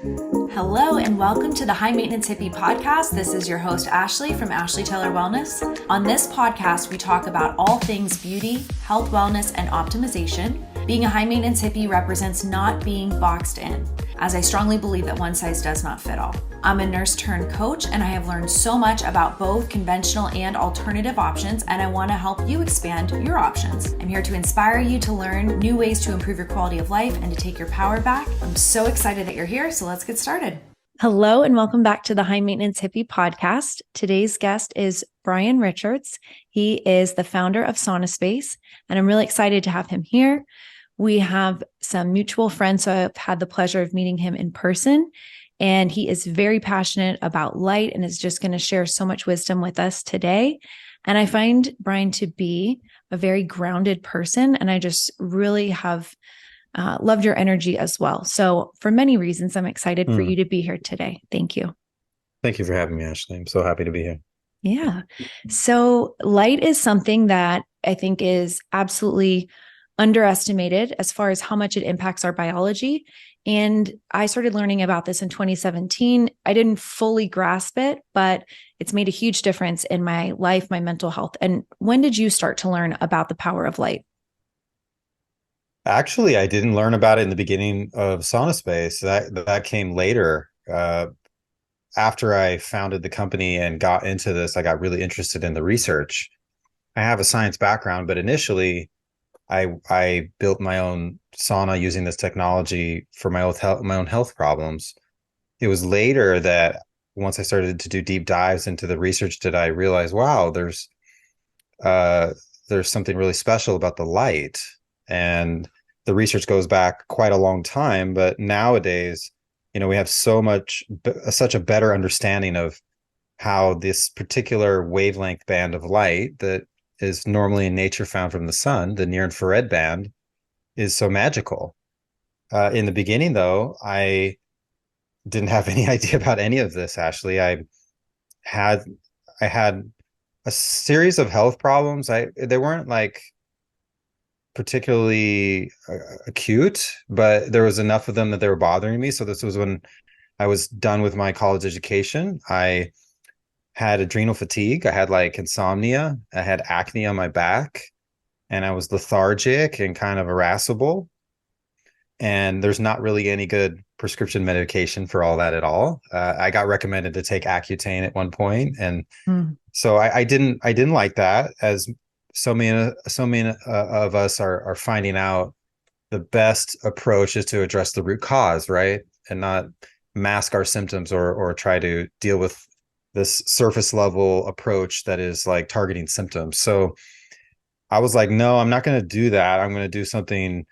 Hello and welcome to the High Maintenance Hippie podcast. This is your host, Ashley from Ashley Taylor Wellness. On this podcast, we talk about all things beauty, health, wellness, and optimization. Being a high maintenance hippie represents not being boxed in, as I strongly believe that one size does not fit all. I'm a nurse turned coach, and I have learned so much about both conventional and alternative options, and I want to help you expand your options. I'm here to inspire you to learn new ways to improve your quality of life and to take your power back. I'm so excited that you're here, so let's get started. Hello, and welcome back to the High Maintenance Hippie podcast. Today's guest is Brian Richards. He is the founder of SaunaSpace, and I'm really excited to have him here. We have some mutual friends, so I've had the pleasure of meeting him in person. And he is very passionate about light and is just going to share so much wisdom with us today. And I find Brian to be a very grounded person. And I just really have loved your energy as well. So for many reasons, I'm excited for you to be here today. Thank you. Thank you for having me, Ashley. I'm so happy to be here. Yeah. So light is something that I think is absolutely underestimated as far as how much it impacts our biology. And I started learning about this in 2017. I didn't fully grasp it, but it's made a huge difference in my life, my mental health. And when did you start to learn about the power of light? Actually, I didn't learn about it in the beginning of SaunaSpace. That came later. After I founded the company and got into this, I got really interested in the research. I have a science background, but initially I built my own sauna using this technology for my own health problems. It was later that once I started to do deep dives into the research that I realized, wow, there's something really special about the light. And the research goes back quite a long time, but nowadays, we have such a better understanding of how this particular wavelength band of light that is normally in nature found from the sun, the near infrared band, is so magical. In the beginning, though, I didn't have any idea about any of this, Ashley. I had a series of health problems. They weren't like particularly acute, but there was enough of them that they were bothering me. So this was when I was done with my college education. I had adrenal fatigue. I had like insomnia. I had acne on my back, and I was lethargic and kind of irascible. And there's not really any good prescription medication for all that at all. I got recommended to take Accutane at one point, and so I didn't like that. As so many of us are finding out, the best approach is to address the root cause, right, and not mask our symptoms or try to deal with this surface level approach that is like targeting symptoms. So I was like, no, I'm not going to do that. I'm going to do something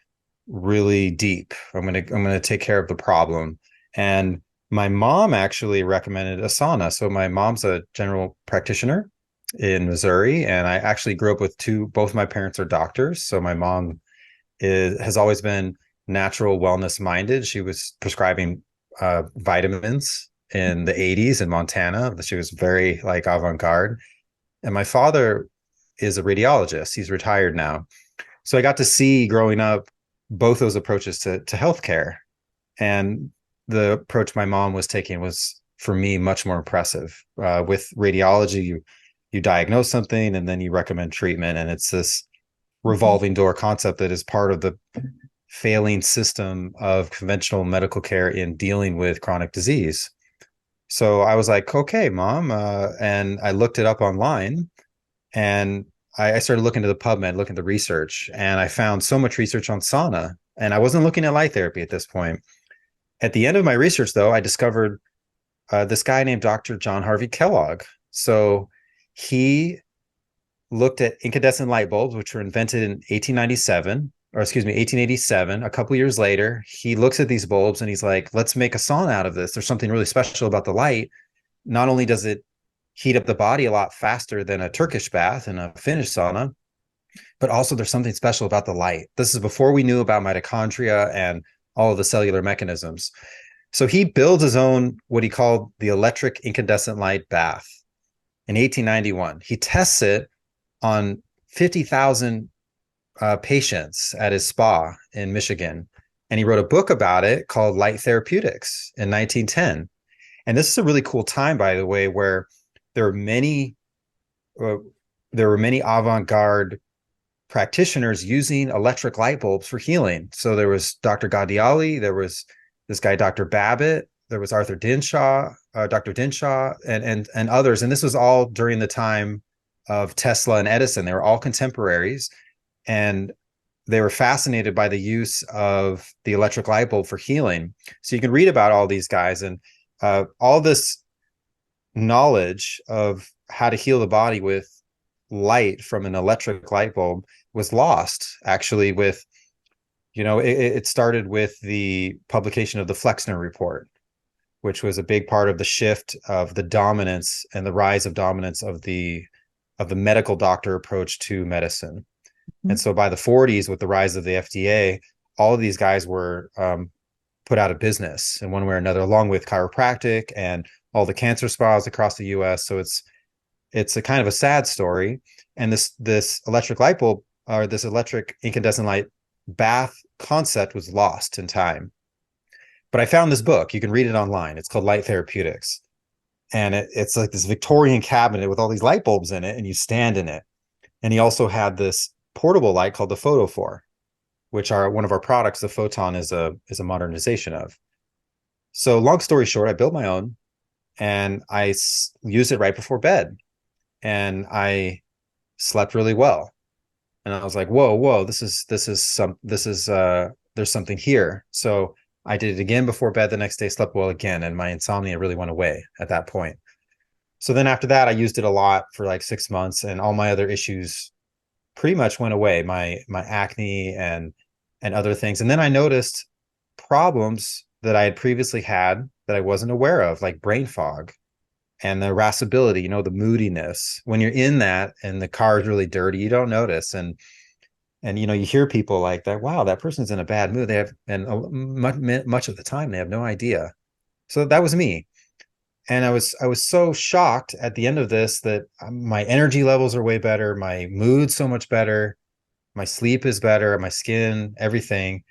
really deep. I'm going to take care of the problem. And my mom actually recommended a sauna. So my mom's a general practitioner in Missouri, and I actually grew up with both my parents are doctors. So my mom has always been natural wellness minded. She was prescribing vitamins in the 80s in Montana. She was very like avant-garde. And my father is a radiologist. He's retired now. So I got to see growing up both those approaches to healthcare. And the approach my mom was taking was, for me, much more impressive. With radiology, you diagnose something and then you recommend treatment. And it's this revolving door concept that is part of the failing system of conventional medical care in dealing with chronic disease. So I was like, okay, Mom. And I looked it up online, and I started looking to the PubMed, looking at the research, and I found so much research on sauna, and I wasn't looking at light therapy at this point. At the end of my research, though, I discovered this guy named Dr. John Harvey Kellogg. So he looked at incandescent light bulbs, which were invented in 1887. A couple years later, he looks at these bulbs and he's like, let's make a sauna out of this. There's something really special about the light. Not only does it heat up the body a lot faster than a Turkish bath and a Finnish sauna, but also there's something special about the light. This is before we knew about mitochondria and all of the cellular mechanisms. So he builds his own, what he called the electric incandescent light bath in 1891. He tests it on 50,000 patients at his spa in Michigan. And he wrote a book about it called Light Therapeutics in 1910. And this is a really cool time, by the way, where there are many uh, there were many avant-garde practitioners using electric light bulbs for healing. So there was Dr. Gaudiali, there was this guy, Dr. Babbitt, there was Arthur Dinshaw, Dr. Dinshaw, and others. And this was all during the time of Tesla and Edison. They were all contemporaries, and they were fascinated by the use of the electric light bulb for healing. So you can read about all these guys, and all this knowledge of how to heal the body with light from an electric light bulb was lost, actually, with, it started with the publication of the Flexner Report, which was a big part of the shift of the dominance and the rise of dominance of the medical doctor approach to medicine. Mm-hmm. And so by the 40s, with the rise of the FDA, all of these guys were put out of business in one way or another, along with chiropractic and all the cancer spas across the US. So it's a kind of a sad story. And this electric light bulb, or this electric incandescent light bath concept, was lost in time. But I found this book. You can read it online. It's called Light Therapeutics. And it's like this Victorian cabinet with all these light bulbs in it, and you stand in it. And he also had this portable light called the Photophore, which are one of our products. The Photon is a modernization of. So long story short, I built my own, and I used it right before bed, and I slept really well. And I was like, whoa, there's something here. So I did it again before bed the next day, slept well again, and my insomnia really went away at that point. So then after that, I used it a lot for like 6 months, and all my other issues pretty much went away, my acne and other things. And then I noticed problems that I had previously had that I wasn't aware of, like brain fog and the irascibility, the moodiness. When you're in that and the car is really dirty, you don't notice. And you hear people like that, wow, that person's in a bad mood. They have, and much of the time they have no idea. So that was me. And I was so shocked at the end of this that my energy levels are way better. My mood's so much better. My sleep is better. My skin, everything.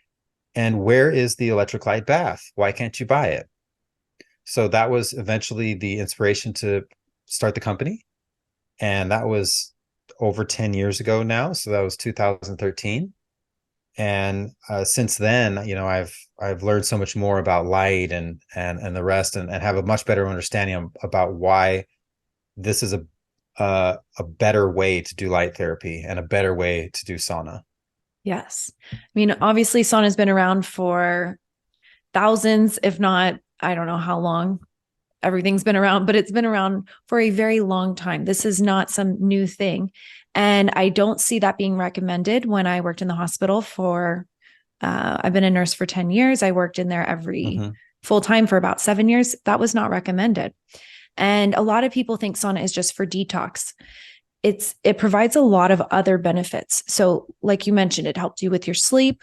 And where is the electric light bath? Why can't you buy it? So that was eventually the inspiration to start the company. And that was over 10 years ago now. So that was 2013. And since then, I've learned so much more about light and the rest, and have a much better understanding about why this is a better way to do light therapy and a better way to do sauna. Yes. I mean, obviously sauna has been around for thousands, if not, I don't know how long everything's been around, but it's been around for a very long time. This is not some new thing. And I don't see that being recommended. When I worked in the hospital I've been a nurse for 10 years. I worked in there every full time for about 7 years. That was not recommended. And a lot of people think sauna is just for detox. It provides a lot of other benefits. So like you mentioned, it helps you with your sleep.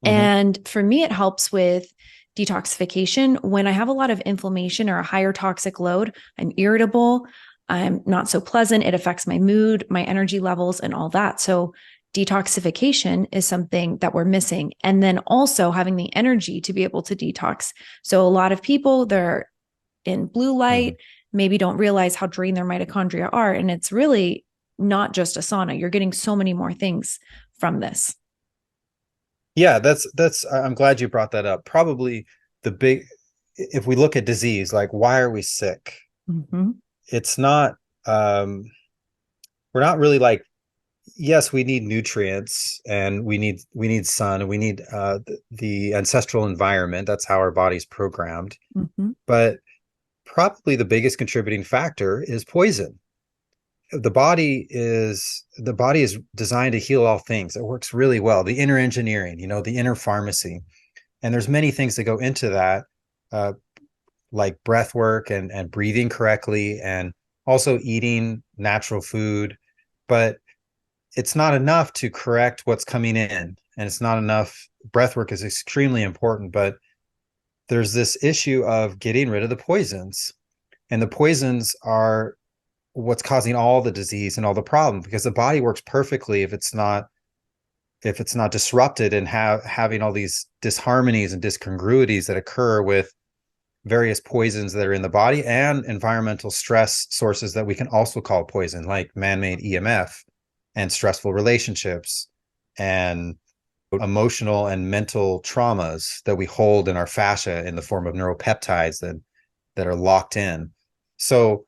And for me, it helps with detoxification. When I have a lot of inflammation or a higher toxic load, I'm irritable, I'm not so pleasant. It affects my mood, my energy levels, and all that. So detoxification is something that we're missing. And then also having the energy to be able to detox. So a lot of people, they're in blue light, maybe don't realize how drained their mitochondria are. And it's really not just a sauna. You're getting so many more things from this. Yeah, that's I'm glad you brought that up. Probably if we look at disease, like why are we sick? It's not, we're not really like, yes, we need nutrients and we need sun and we need the ancestral environment. That's how our body's programmed. But probably the biggest contributing factor is poison. The body is designed to heal all things. It works really well. The inner engineering, the inner pharmacy. And there's many things that go into that, like breath work and breathing correctly, and also eating natural food. But it's not enough to correct what's coming in, and it's not enough. Breath work is extremely important, but there's this issue of getting rid of the poisons, and the poisons are what's causing all the disease and all the problem, because the body works perfectly if it's not if it's not disrupted and having all these disharmonies and discongruities that occur with various poisons that are in the body and environmental stress sources that we can also call poison, like man-made EMF and stressful relationships and emotional and mental traumas that we hold in our fascia in the form of neuropeptides that are locked in. So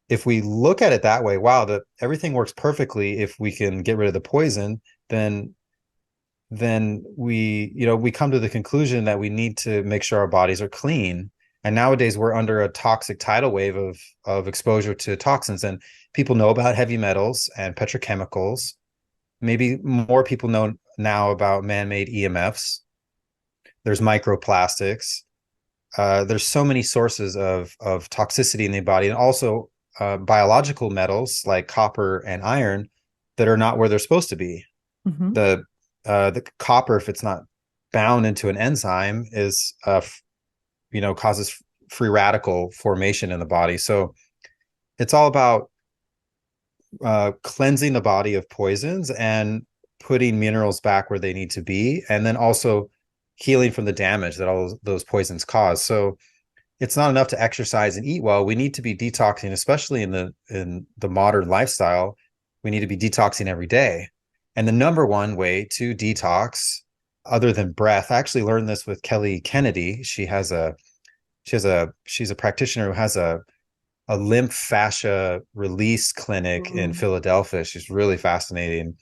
if we look at it that way, wow, everything works perfectly if we can get rid of the poison, then we come to the conclusion that we need to make sure our bodies are clean. And nowadays we're under a toxic tidal wave of exposure to toxins, and people know about heavy metals and petrochemicals. Maybe more people know now about man-made EMFs. There's microplastics. There's so many sources of toxicity in the body, and also biological metals like copper and iron that are not where they're supposed to be. Mm-hmm. The copper, if it's not bound into an enzyme, is causes free radical formation in the body. So it's all about cleansing the body of poisons and putting minerals back where they need to be, and then also healing from the damage that all those poisons cause. So it's not enough to exercise and eat well. We need to be detoxing, especially in the modern lifestyle. We need to be detoxing every day. And the number one way to detox, other than breath, I actually learned this with Kelly Kennedy. She's a practitioner who has a lymph fascia release clinic in Philadelphia. She's really fascinating.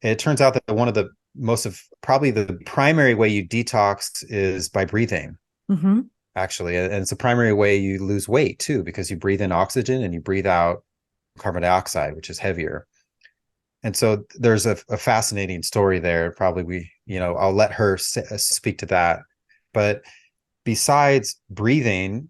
It turns out that one of the probably the primary way you detox is by breathing, actually. And it's a primary way you lose weight too, because you breathe in oxygen and you breathe out carbon dioxide, which is heavier. And so there's a fascinating story there. Probably I'll let her speak to that. But besides breathing,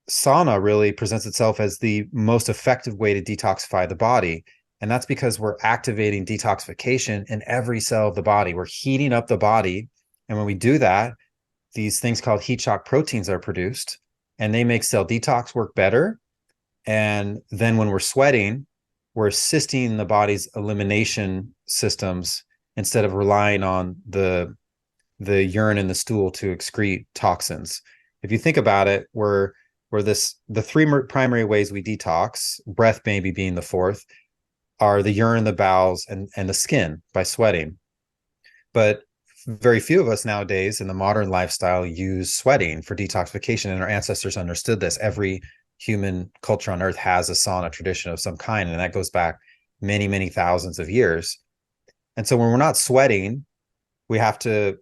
sauna really presents itself as the most effective way to detoxify the body. And that's because we're activating detoxification in every cell of the body. We're heating up the body. And when we do that, these things called heat shock proteins are produced, and they make cell detox work better. And then when we're sweating, we're assisting the body's elimination systems instead of relying on the urine and the stool to excrete toxins. If you think about it, the three primary ways we detox, breath maybe being the fourth, are the urine, the bowels, and the skin by sweating. But very few of us nowadays in the modern lifestyle use sweating for detoxification, and our ancestors understood this. Every human culture on earth has a sauna tradition of some kind, and that goes back many, many thousands of years. And so when we're not sweating, we have to,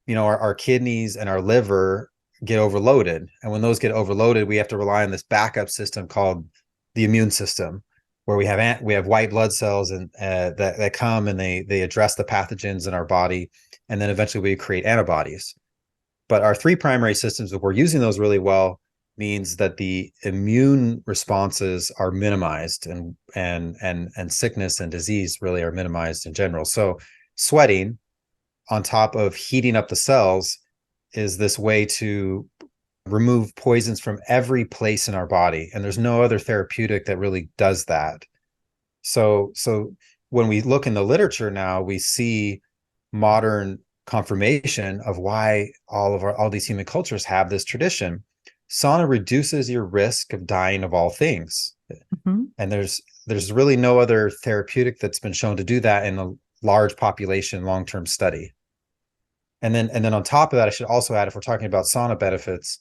our kidneys and our liver get overloaded. And when those get overloaded, we have to rely on this backup system called the immune system, where we have white blood cells and that come and they address the pathogens in our body, and then eventually we create antibodies. But our three primary systems, if we're using those really well, means that the immune responses are minimized, and sickness and disease really are minimized in general. So sweating on top of heating up the cells is this way to remove poisons from every place in our body. And there's no other therapeutic that really does that. So when we look in the literature now, we see modern confirmation of why all these human cultures have this tradition. Sauna reduces your risk of dying of all things. And there's really no other therapeutic that's been shown to do that in a large population long-term study. And then on top of that, I should also add, if we're talking about sauna benefits,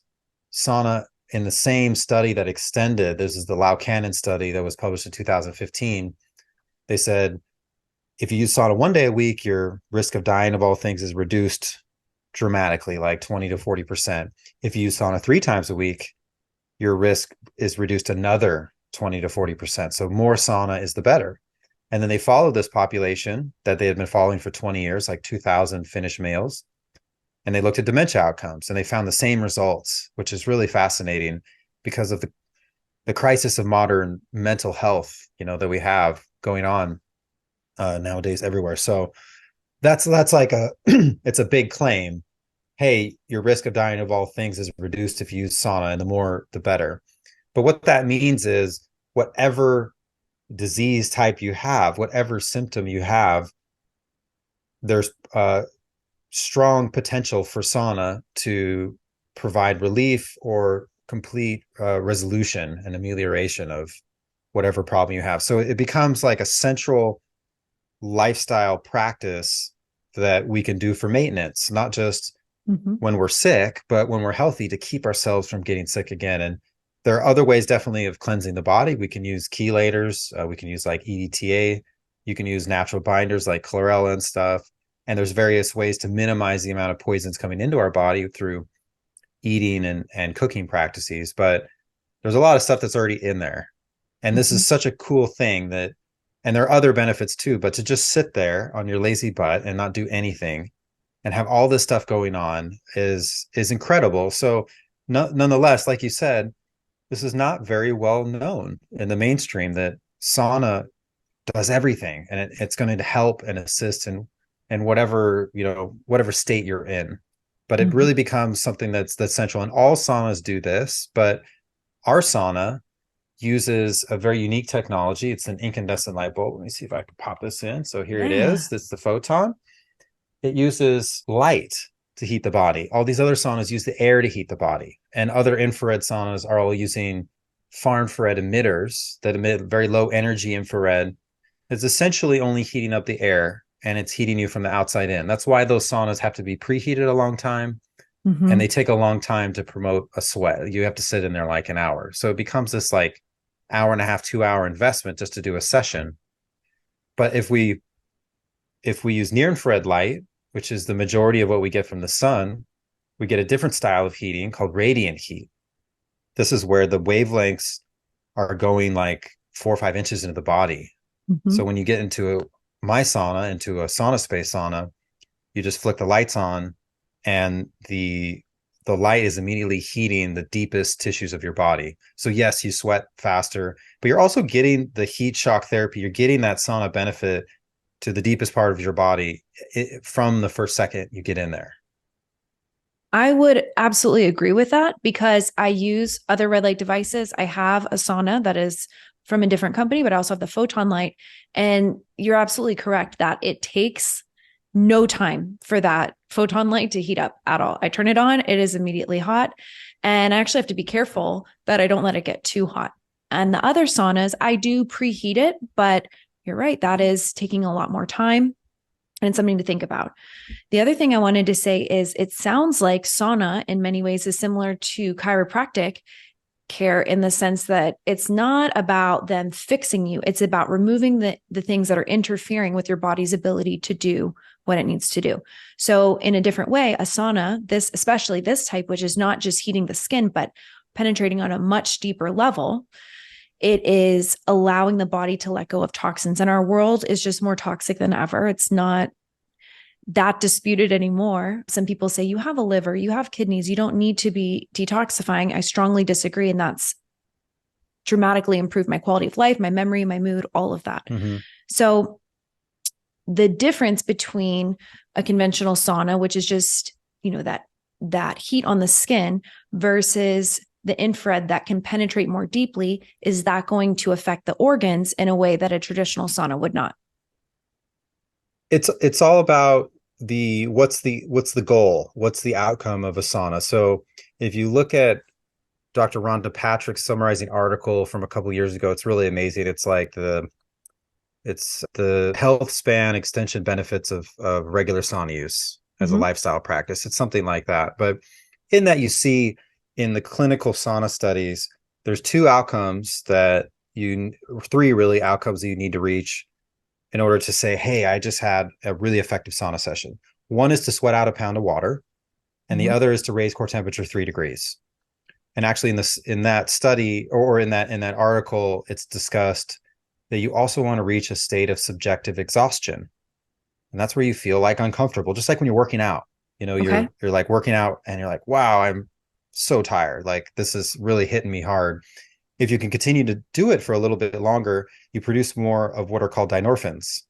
sauna in the same study that extended, this is the Lau Cannon study that was published in 2015. They said, if you use sauna 1 day a week, your risk of dying of all things is reduced dramatically, like 20 to 40%. If you use sauna 3 times a week, your risk is reduced another 20 to 40%. So more sauna is the better. And then they followed this population that they had been following for 20 years, like 2,000 Finnish males. And they looked at dementia outcomes, and they found the same results, which is really fascinating because of the crisis of modern mental health, that we have going on nowadays everywhere. So that's like it's a big claim. Hey, your risk of dying of all things is reduced if you use sauna, and the more, the better. But what that means is whatever disease type you have, whatever symptom you have, there's strong potential for sauna to provide relief or complete resolution and amelioration of whatever problem you have. So it becomes like a central lifestyle practice that we can do for maintenance, not just when we're sick, but when we're healthy, to keep ourselves from getting sick again. And there are other ways definitely of cleansing the body. We can use chelators. We can use like EDTA. You can use natural binders like chlorella and stuff. And there's various ways to minimize the amount of poisons coming into our body through eating and cooking practices. But there's a lot of stuff that's already in there. And this is such a cool thing that, and there are other benefits too, but to just sit there on your lazy butt and not do anything and have all this stuff going on is incredible. So nonetheless, like you said, this is not very well known in the mainstream that sauna does everything, and it's going to help and assist in whatever, whatever state you're in. But it really becomes something that's central, and all saunas do this. But our sauna uses a very unique technology. It's an incandescent light bulb. Let me see if I can pop this in. So here it is. This is the photon. It uses light to heat the body. All these other saunas use the air to heat the body. And other infrared saunas are all using far infrared emitters that emit very low energy infrared. It's essentially only heating up the air, and it's heating you from the outside in. That's why those saunas have to be preheated a long time. And they take a long time to promote a sweat. You have to sit in there like an hour. So it becomes this like hour and a half, 2 hour investment just to do a session. But if we use near infrared light, which is the majority of what we get from the sun, we get a different style of heating called radiant heat. This is where the wavelengths are going like 4 or 5 inches into the body. So when you get into my sauna, into a SaunaSpace sauna, you just flick the lights on, and the light is immediately heating the deepest tissues of your body. So yes, you sweat faster, but you're also getting the heat shock therapy. You're getting that sauna benefit to the deepest part of your body from the first second you get in there. I would absolutely agree with that, because I use other red light devices. I have a sauna that is from a different company, but I also have the photon light. And you're absolutely correct that it takes no time for that photon light to heat up at all. I turn it on, it is immediately hot. And I actually have to be careful that I don't let it get too hot. And the other saunas, I do preheat it, but you're right, that is taking a lot more time, and it's something to think about. The other thing I wanted to say is it sounds like sauna in many ways is similar to chiropractic care, in the sense that it's not about them fixing you. It's about removing the things that are interfering with your body's ability to do what it needs to do. So in a different way, a sauna, especially this type, which is not just heating the skin, but penetrating on a much deeper level, it is allowing the body to let go of toxins. And our world is just more toxic than ever. It's not that disputed anymore. Some people say, you have a liver, you have kidneys, you don't need to be detoxifying. I strongly disagree. And that's dramatically improved my quality of life, my memory, my mood, all of that. So the difference between a conventional sauna, which is just, that heat on the skin, versus the infrared that can penetrate more deeply, is that going to affect the organs in a way that a traditional sauna would not? It's all about what's the goal? What's the outcome of a sauna? So if you look at Dr. Rhonda Patrick's summarizing article from a couple of years ago, it's really amazing. It's like it's the health span extension benefits of regular sauna use as a lifestyle practice. It's something like that. But in that, you see in the clinical sauna studies, there's three outcomes that you need to reach in order to say, hey, I just had a really effective sauna session. One is to sweat out a pound of water, and the other is to raise core temperature 3 degrees. And actually in that study, or in that article, it's discussed that you also want to reach a state of subjective exhaustion. And that's where you feel like uncomfortable, just like when you're working out. You're like working out and you're like, wow, I'm so tired. Like, this is really hitting me hard. If you can continue to do it for a little bit longer, you produce more of what are called dynorphins.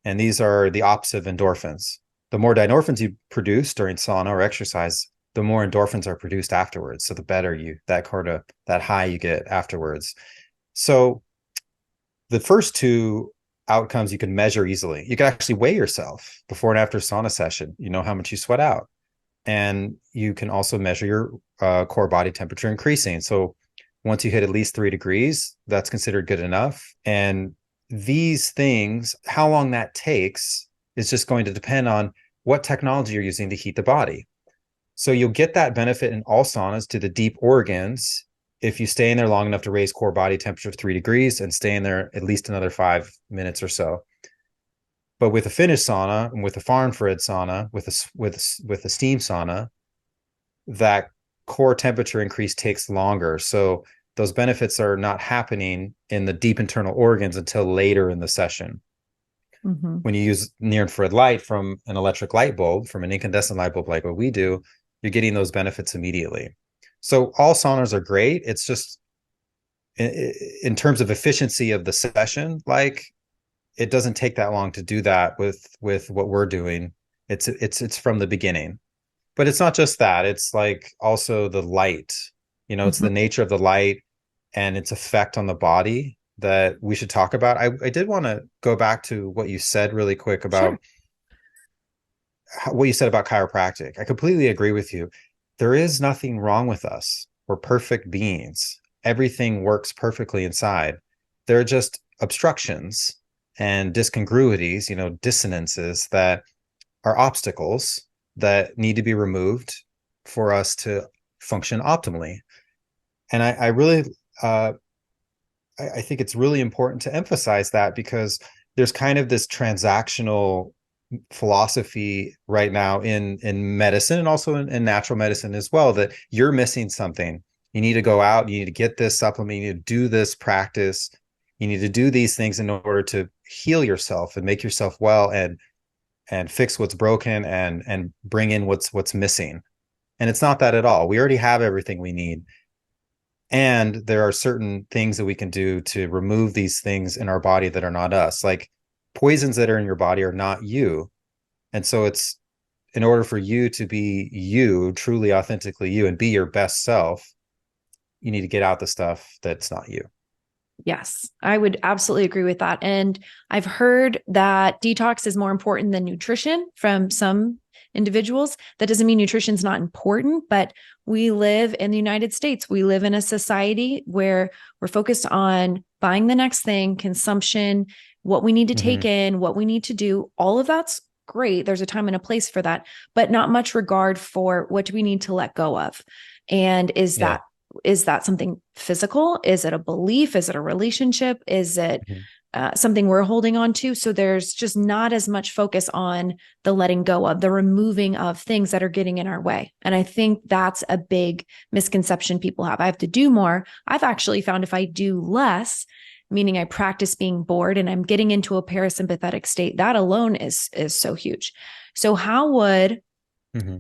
And these are the opposite of endorphins. The more dynorphins you produce during sauna or exercise, the more endorphins are produced afterwards. So the better that high you get afterwards. So the first two outcomes you can measure easily. You can actually weigh yourself before and after sauna session. You know how much you sweat out. And you can also measure your core body temperature increasing. So once you hit at least 3 degrees, that's considered good enough. And these things, how long that takes is just going to depend on what technology you're using to heat the body. So you'll get that benefit in all saunas to the deep organs if you stay in there long enough to raise core body temperature to 3 degrees and stay in there at least another 5 minutes or so. But with a finished sauna and with a far infrared sauna, with a steam sauna, that core temperature increase takes longer. So those benefits are not happening in the deep internal organs until later in the session. Mm-hmm. When you use near infrared light from an electric light bulb, from an incandescent light bulb like what we do, you're getting those benefits immediately. So all saunas are great. It's just in terms of efficiency of the session, like it doesn't take that long to do that with what we're doing. It's from the beginning. But it's not just that. It's like also the light. You know, it's the nature of the light and its effect on the body that we should talk about. I did want to go back to what you said really quick about what you said about chiropractic. I completely agree with you. There is nothing wrong with us. We're perfect beings. Everything works perfectly inside. There are just obstructions and discongruities, you know, dissonances that are obstacles that need to be removed for us to function optimally. And I really, I think it's really important to emphasize that, because there's kind of this transactional philosophy right now in medicine and also in natural medicine as well, that you're missing something. You need to go out, you need to get this supplement, you need to do this practice, you need to do these things in order to heal yourself and make yourself well and fix what's broken and bring in what's missing. And it's not that at all. We already have everything we need. And there are certain things that we can do to remove these things in our body that are not us. Like poisons that are in your body are not you. And so it's in order for you to be you, truly authentically you, and be your best self, you need to get out the stuff that's not you. Yes, I would absolutely agree with that. And I've heard that detox is more important than nutrition from some individuals. That doesn't mean nutrition is not important, but we live in the United States. We live in a society where we're focused on buying the next thing, consumption, what we need to take in, what we need to do. All of that's great. There's a time and a place for that, but not much regard for what do we need to let go of. And is that something physical? Is it a belief? Is it a relationship? Is it something we're holding on to? So there's just not as much focus on the letting go of, the removing of things that are getting in our way. And I think that's a big misconception people have. I have to do more. I've actually found if I do less, meaning I practice being bored and I'm getting into a parasympathetic state, that alone is so huge. So how would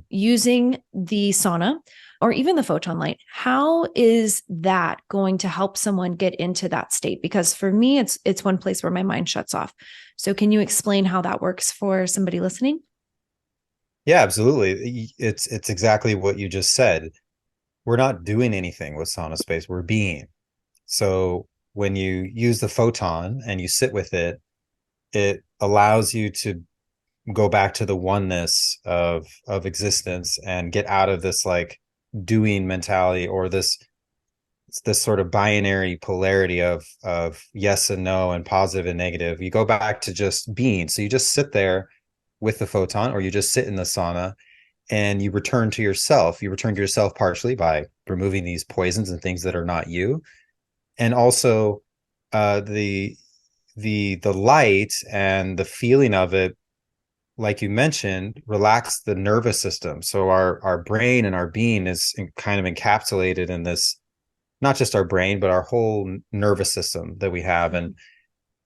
using the sauna or even the photon light, how is that going to help someone get into that state? Because for me, it's one place where my mind shuts off. So can you explain how that works for somebody listening? Yeah, absolutely. It's exactly what you just said. We're not doing anything with SaunaSpace. We're being. So when you use the photon and you sit with it, it allows you to go back to the oneness of existence and get out of this like doing mentality or this sort of binary polarity of yes and no and positive and negative. You go back to just being. So you just sit there with the photon, or you just sit in the sauna and you return to yourself. You return to yourself partially by removing these poisons and things that are not you. And also the light and the feeling of it, like you mentioned, relax the nervous system. So our brain and our being is kind of encapsulated in this, not just our brain, but our whole nervous system that we have. And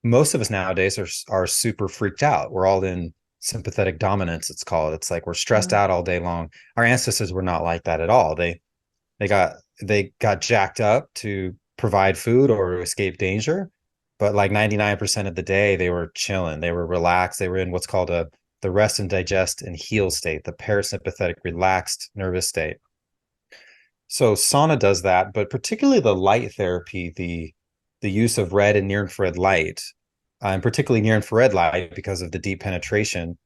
most of us nowadays are super freaked out. We're all in sympathetic dominance, it's called. It's like we're stressed out all day long. Our ancestors were not like that at all. They got jacked up to provide food or to escape danger. But like 99% of the day, they were chilling. They were relaxed. They were in what's called the rest and digest and heal state, the parasympathetic relaxed nervous state. So sauna does that, but particularly the light therapy, the use of red and near infrared light and particularly near infrared light, because of the deep penetration,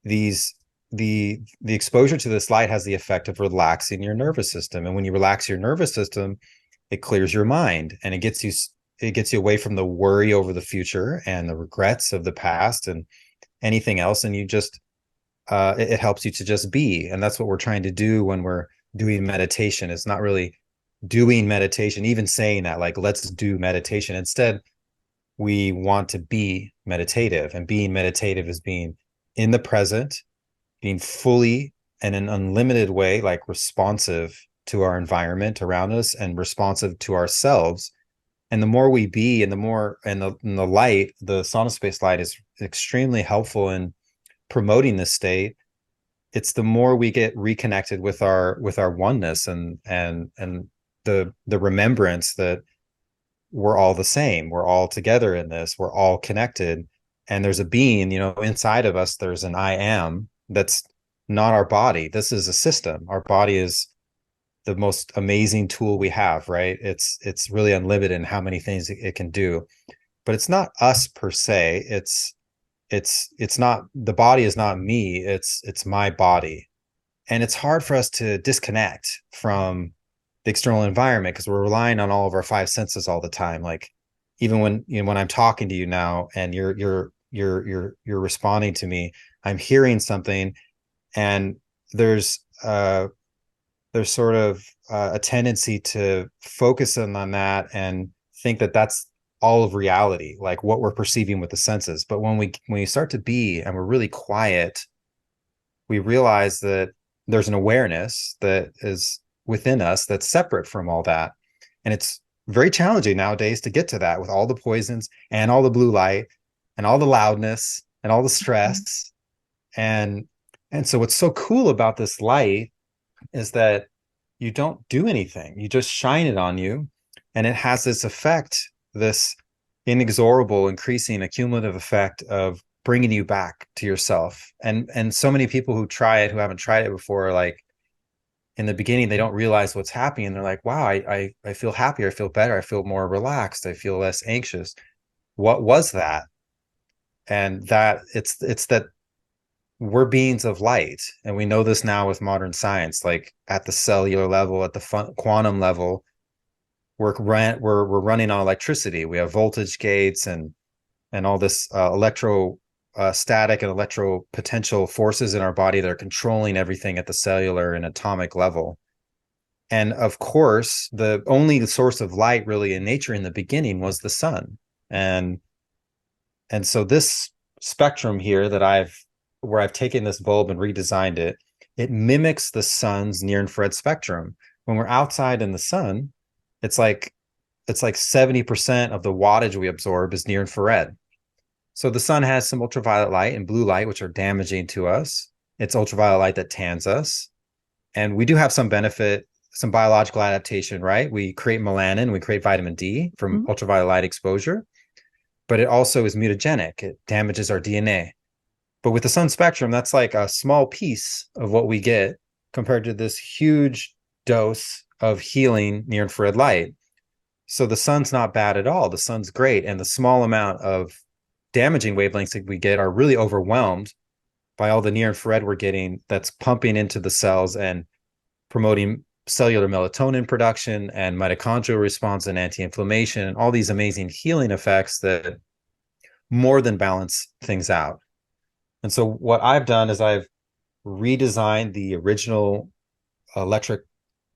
these the exposure to this light has the effect of relaxing your nervous system. And when you relax your nervous system, it clears your mind, and it gets you away from the worry over the future and the regrets of the past and anything else. And you just it helps you to just be. And that's what we're trying to do when we're doing meditation. It's not really doing meditation, even saying that, like, let's do meditation. Instead, we want to be meditative, and being meditative is being in the present, being fully and in an unlimited way, like responsive to our environment around us and responsive to ourselves. And the more we be, and the more, and the light, the SaunaSpace light is extremely helpful in promoting this state. It's the more we get reconnected with our oneness, and the remembrance that we're all the same, we're all together in this, we're all connected. And there's a being, inside of us, there's an I am that's not our body. This is a system. Our body is the most amazing tool we have, right? It's really unlimited in how many things it can do, but it's not us per se. It's not, the body is not me. It's my body. And it's hard for us to disconnect from the external environment, because we're relying on all of our five senses all the time. Like, even when I'm talking to you now, and you're responding to me, I'm hearing something, and there's sort of a tendency to focus on that and think that that's all of reality, like what we're perceiving with the senses. But when we start to be, and we're really quiet, we realize that there's an awareness that is within us that's separate from all that. And it's very challenging nowadays to get to that, with all the poisons and all the blue light and all the loudness and all the stress. And so what's so cool about this light is that you don't do anything. You just shine it on you, and it has this effect, this inexorable, increasing, accumulative effect of bringing you back to yourself. And so many people who try it, who haven't tried it before, like, in the beginning, they don't realize what's happening. They're like, wow, I feel happier. I feel better. I feel more relaxed. I feel less anxious. What was that? And that it's that we're beings of light. And we know this now with modern science, like at the cellular level, at the quantum level, we're running on electricity. We have voltage gates and all this static and electro potential forces in our body that are controlling everything at the cellular and atomic level. And of course, the only source of light really in nature in the beginning was the sun. And so this spectrum here where I've taken this bulb and redesigned it, it mimics the sun's near infrared spectrum. When we're outside in the sun, it's like 70% of the wattage we absorb is near infrared. So the sun has some ultraviolet light and blue light, which are damaging to us. It's ultraviolet light that tans us. And we do have some benefit, some biological adaptation, right? We create melanin, we create vitamin D from ultraviolet light exposure, but it also is mutagenic. It damages our DNA. But with the sun spectrum, that's like a small piece of what we get compared to this huge dose of healing near infrared light. So the sun's not bad at all. The sun's great. And the small amount of damaging wavelengths that we get are really overwhelmed by all the near infrared we're getting, that's pumping into the cells and promoting cellular melatonin production and mitochondrial response and anti-inflammation and all these amazing healing effects that more than balance things out. And so what I've done is I've redesigned the original electric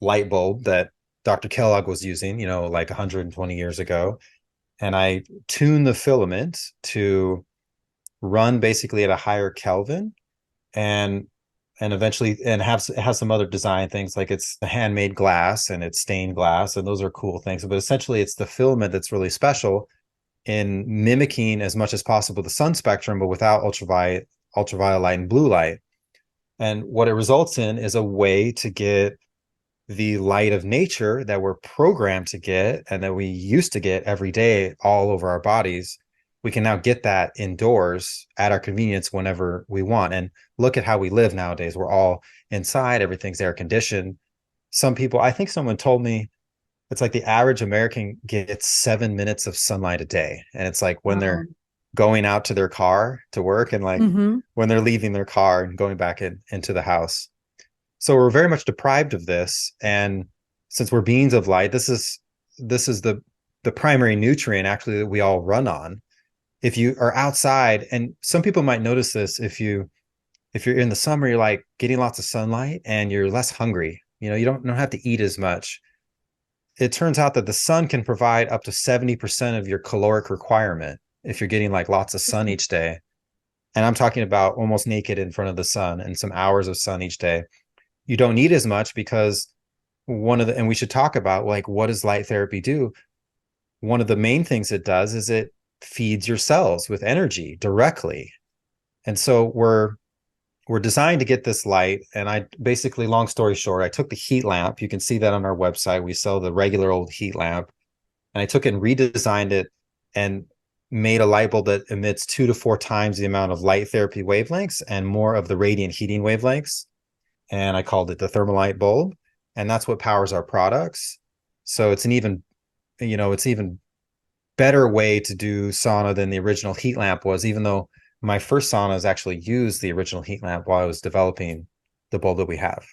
light bulb that Dr. Kellogg was using, like 120 years ago. And I tuned the filament to run basically at a higher Kelvin, and eventually, and it has some other design things, like it's the handmade glass and it's stained glass, and those are cool things. But essentially, it's the filament that's really special in mimicking as much as possible the sun spectrum, but without ultraviolet light and blue light. And what it results in is a way to get the light of nature that we're programmed to get and that we used to get every day all over our bodies. We can now get that indoors at our convenience whenever we want. And look at how we live nowadays. We're all inside. Everything's air conditioned. Some people, I think someone told me, it's like the average American gets 7 minutes of sunlight a day. And it's like when they're going out to their car to work and like when they're leaving their car and going back into the house. So we're very much deprived of this. And since we're beings of light, this is the primary nutrient actually that we all run on. If you are outside, and some people might notice this, if you're in the summer, you're like getting lots of sunlight and you're less hungry. You don't have to eat as much. It turns out that the sun can provide up to 70% of your caloric requirement if you're getting like lots of sun each day. And I'm talking about almost naked in front of the sun and some hours of sun each day. You don't need as much because and we should talk about like, what does light therapy do? One of the main things it does is it feeds your cells with energy directly. And so we're designed to get this light. And I basically, long story short, I took the heat lamp. You can see that on our website. We sell the regular old heat lamp. And I took it and redesigned it and made a light bulb that emits 2 to 4 times the amount of light therapy wavelengths and more of the radiant heating wavelengths. And I called it the thermalite bulb. And that's what powers our products. So it's an even better way to do sauna than the original heat lamp was, even though my first saunas actually used the original heat lamp while I was developing the bulb that we have.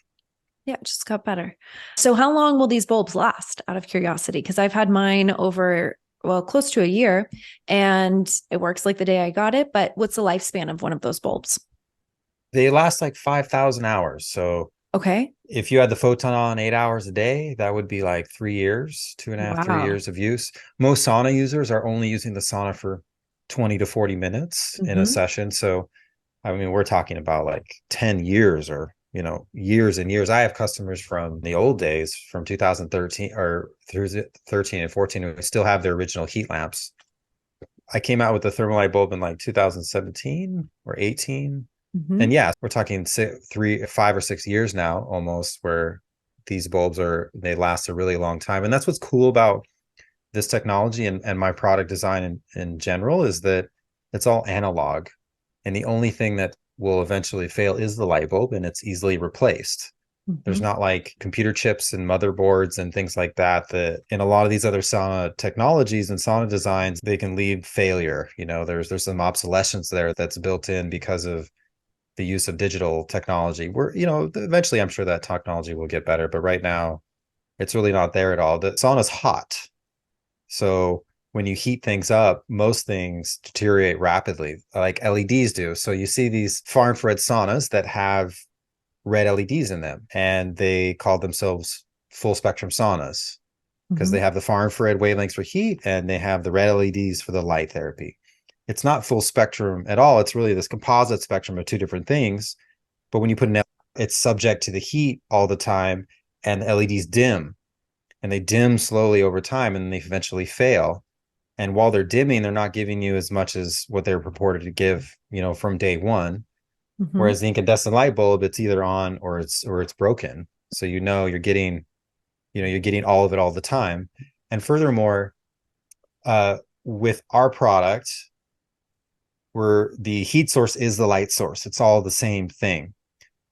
Yeah, it just got better. So how long will these bulbs last, out of curiosity? Because I've had mine over, close to a year, and it works like the day I got it. But what's the lifespan of one of those bulbs? They last like 5,000 hours. So okay, if you had the photon on 8 hours a day, that would be like 3 years, 2.5, 3 years of use. Most sauna users are only using the sauna for 20 to 40 minutes in a session. So, I mean, we're talking about like 10 years or, years and years. I have customers from the old days from 2013 or through 13 and 14 who still have their original heat lamps. I came out with the thermalite bulb in like 2017 or 18. And yeah, we're talking 5 or 6 years now almost, where these bulbs they last a really long time. And that's what's cool about this technology and my product design in general, is that it's all analog. And the only thing that will eventually fail is the light bulb, and it's easily replaced. There's not like computer chips and motherboards and things like that in a lot of these other sauna technologies and sauna designs, they can lead failure. There's some obsolescence there that's built in because of the use of digital technology. Eventually I'm sure that technology will get better, but right now it's really not there at all. The sauna's hot. So when you heat things up, most things deteriorate rapidly, like LEDs do. So you see these far infrared saunas that have red LEDs in them, and they call themselves full spectrum saunas because they have the far infrared wavelengths for heat and they have the red LEDs for the light therapy. It's not full spectrum at all. It's really this composite spectrum of two different things. But when you put it's subject to the heat all the time, and the LEDs dim, and they dim slowly over time, and they eventually fail. And while they're dimming, they're not giving you as much as what they're purported to give, from day one. Whereas the incandescent light bulb, it's either on or it's broken. So you're getting all of it all the time. And furthermore, with our product, where the heat source is the light source, it's all the same thing.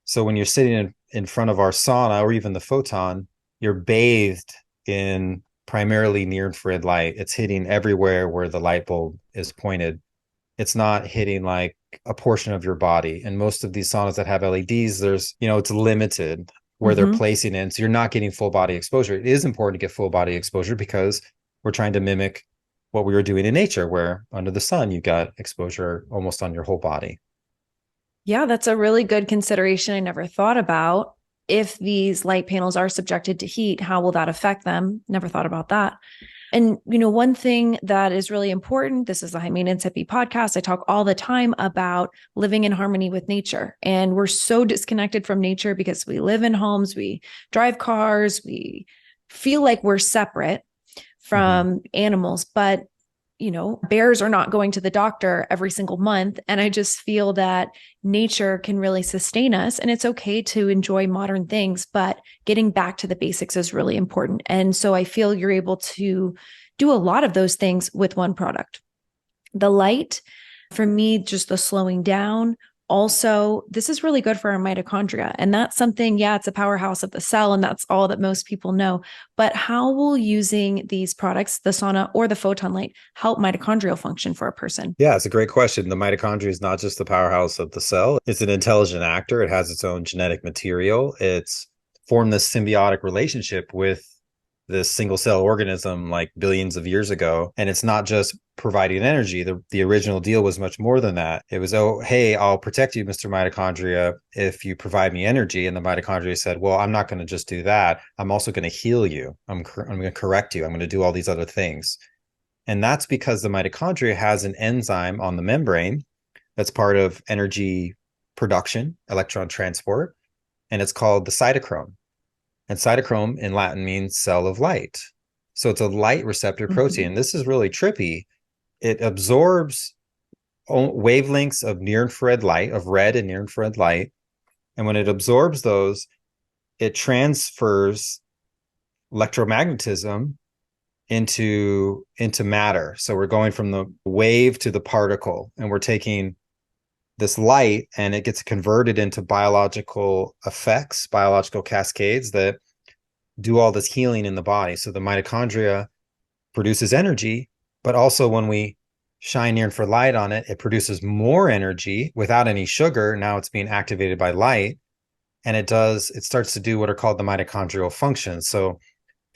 So when you're sitting in front of our sauna or even the photon, you're bathed in primarily near infrared light. It's hitting everywhere where the light bulb is pointed. It's not hitting like a portion of your body. And most of these saunas that have LEDs, it's limited where they're placing it. So you're not getting full body exposure. It is important to get full body exposure because we're trying to mimic what we were doing in nature, where under the sun, you got exposure almost on your whole body. Yeah, that's a really good consideration I never thought about. If these light panels are subjected to heat, how will that affect them? Never thought about that. And, one thing that is really important, this is a High Maintenance Hippie podcast. I talk all the time about living in harmony with nature. And we're so disconnected from nature because we live in homes, we drive cars, we feel like we're separate from animals, but bears are not going to the doctor every single month. And I just feel that nature can really sustain us, and it's okay to enjoy modern things, but getting back to the basics is really important. And so I feel you're able to do a lot of those things with one product. The light, for me, just the slowing down also, this is really good for our mitochondria. And that's something, yeah, it's a powerhouse of the cell, and that's all that most people know. But how will using these products, the sauna or the photon light, help mitochondrial function for a person? Yeah, it's a great question. The mitochondria is not just the powerhouse of the cell. It's an intelligent actor. It has its own genetic material. It's formed this symbiotic relationship with this single cell organism like billions of years ago. And it's not just providing energy. The original deal was much more than that. It was, oh, hey, I'll protect you, Mr. Mitochondria, if you provide me energy. And the mitochondria said, well, I'm not going to just do that. I'm also going to heal you. I'm going to correct you. I'm going to do all these other things. And that's because the mitochondria has an enzyme on the membrane that's part of energy production, electron transport, and it's called the cytochrome. And cytochrome in Latin means cell of light. So it's a light receptor protein. Mm-hmm. This is really trippy. It absorbs wavelengths of near-infrared light, of red and near-infrared light. And when it absorbs those, it transfers electromagnetism into matter. So we're going from the wave to the particle, and we're taking this light and it gets converted into biological effects, biological cascades that do all this healing in the body. So the mitochondria produces energy, but also when we shine near-infrared light on it, it produces more energy without any sugar. Now it's being activated by light, and it starts to do what are called the mitochondrial functions. So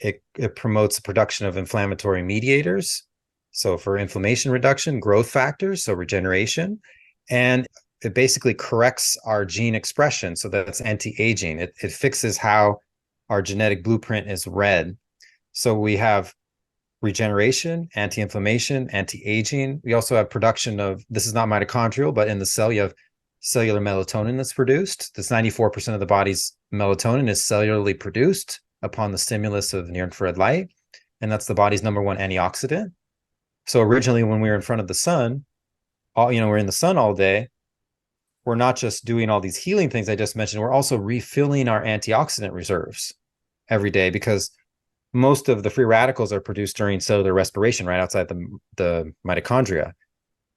it promotes the production of inflammatory mediators. So for inflammation reduction, growth factors, so regeneration, and it basically corrects our gene expression. So that's anti-aging. It fixes how our genetic blueprint is read. So we have regeneration, anti-inflammation, anti-aging. We also have production of, this is not mitochondrial, but in the cell, you have cellular melatonin that's produced. This 94% of the body's melatonin is cellularly produced upon the stimulus of near-infrared light. And that's the body's number one antioxidant. So originally, when we were in front of the sun, we're in the sun all day, we're not just doing all these healing things I just mentioned, we're also refilling our antioxidant reserves every day, because most of the free radicals are produced during cellular respiration right outside the mitochondria.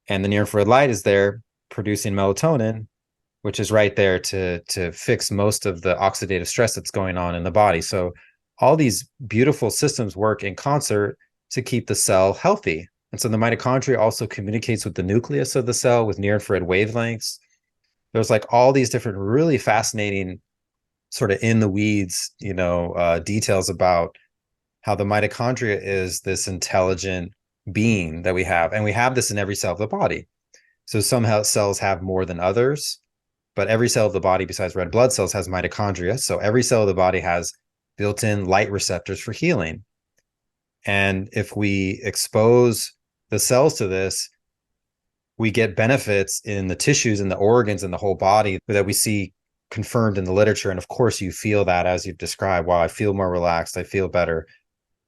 And the near-infrared light is there producing melatonin, which is right there to fix most of the oxidative stress that's going on in the body. So all these beautiful systems work in concert to keep the cell healthy. And so the mitochondria also communicates with the nucleus of the cell with near-infrared wavelengths. There's like all these different really fascinating sort of in the weeds, details about how the mitochondria is this intelligent being that we have. And we have this in every cell of the body. So some cells have more than others, but every cell of the body besides red blood cells has mitochondria. So every cell of the body has built-in light receptors for healing. And if we expose the cells to this, we get benefits in the tissues and the organs and the whole body that we see confirmed in the literature. And of course, you feel that as you've described. Wow, I feel more relaxed. I feel better.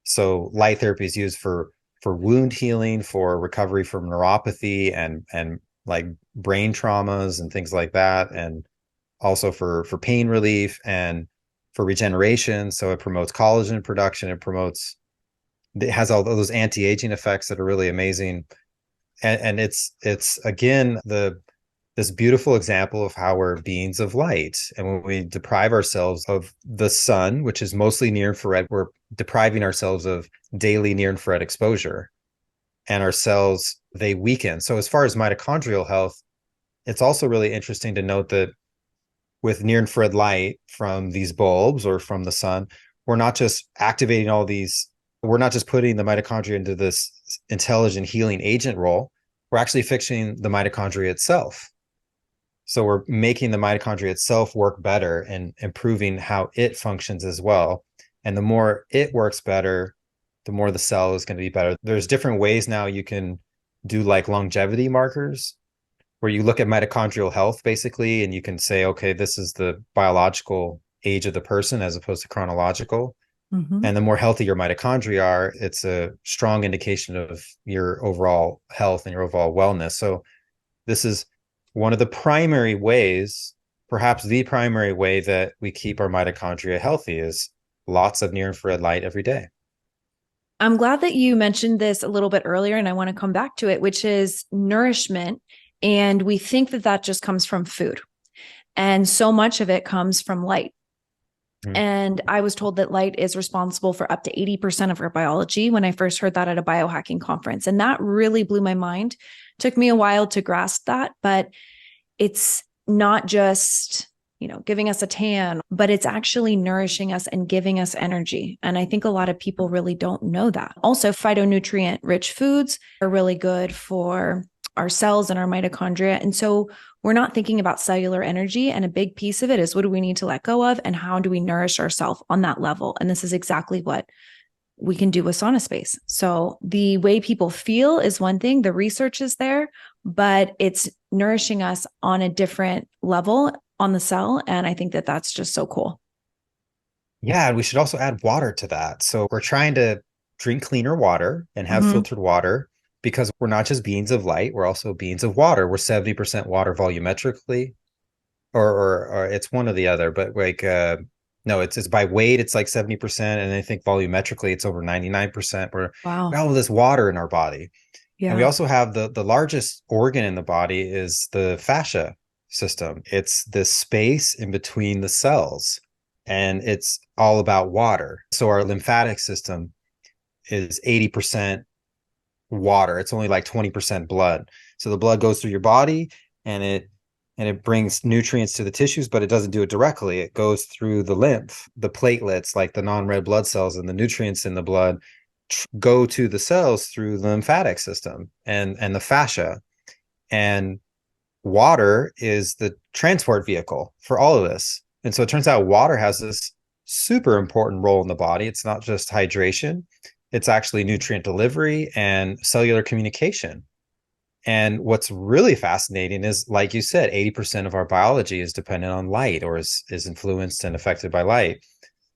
So light therapy is used for wound healing, for recovery from neuropathy and like brain traumas and things like that. And also for pain relief and for regeneration. So it promotes collagen production. It has all those anti-aging effects that are really amazing. And it's again, this beautiful example of how we're beings of light. And when we deprive ourselves of the sun, which is mostly near infrared, we're depriving ourselves of daily near infrared exposure, and our cells, they weaken. So as far as mitochondrial health, it's also really interesting to note that with near infrared light from these bulbs or from the sun, we're not just activating we're not just putting the mitochondria into this intelligent healing agent role, we're actually fixing the mitochondria itself. So we're making the mitochondria itself work better and improving how it functions as well. And the more it works better, the more the cell is going to be better. There's different ways now you can do like longevity markers, where you look at mitochondrial health basically, and you can say, okay, this is the biological age of the person as opposed to chronological. Mm-hmm. And the more healthy your mitochondria are, it's a strong indication of your overall health and your overall wellness. So this is one of the primary ways, perhaps the primary way that we keep our mitochondria healthy, is lots of near-infrared light every day. I'm glad that you mentioned this a little bit earlier, and I want to come back to it, which is nourishment And we think that that just comes from food. And so much of it comes from light. And I was told that light is responsible for up to 80% of our biology when I first heard that at a biohacking conference. And that really blew my mind. Took me a while to grasp that, but it's not just, giving us a tan, but it's actually nourishing us and giving us energy. And I think a lot of people really don't know that. Also, phytonutrient rich foods are really good for our cells and our mitochondria. And so we're not thinking about cellular energy. And a big piece of it is, what do we need to let go of? And how do we nourish ourselves on that level? And this is exactly what we can do with SaunaSpace. So the way people feel is one thing, the research is there, but it's nourishing us on a different level on the cell. And I think that that's just so cool. Yeah, we should also add water to that. So we're trying to drink cleaner water and have filtered water, because we're not just beings of light, we're also beings of water. We're 70% water volumetrically, or it's one or the other, but like no, it's by weight, it's like 70%. And I think volumetrically it's over 99%. We have all this water in our body. Yeah. And we also have the largest organ in the body is the fascia system. It's the space in between the cells, and it's all about water. So our lymphatic system is 80% water. It's only like 20% blood. So the blood goes through your body and it brings nutrients to the tissues, but it doesn't do it directly. It goes through the lymph, the platelets, like the non-red blood cells, and the nutrients in the blood go to the cells through the lymphatic system and the fascia. And water is the transport vehicle for all of this. And so it turns out water has this super important role in the body. It's not just hydration, it's actually nutrient delivery and cellular communication. And what's really fascinating is, like you said, 80% of our biology is dependent on light, or is influenced and affected by light.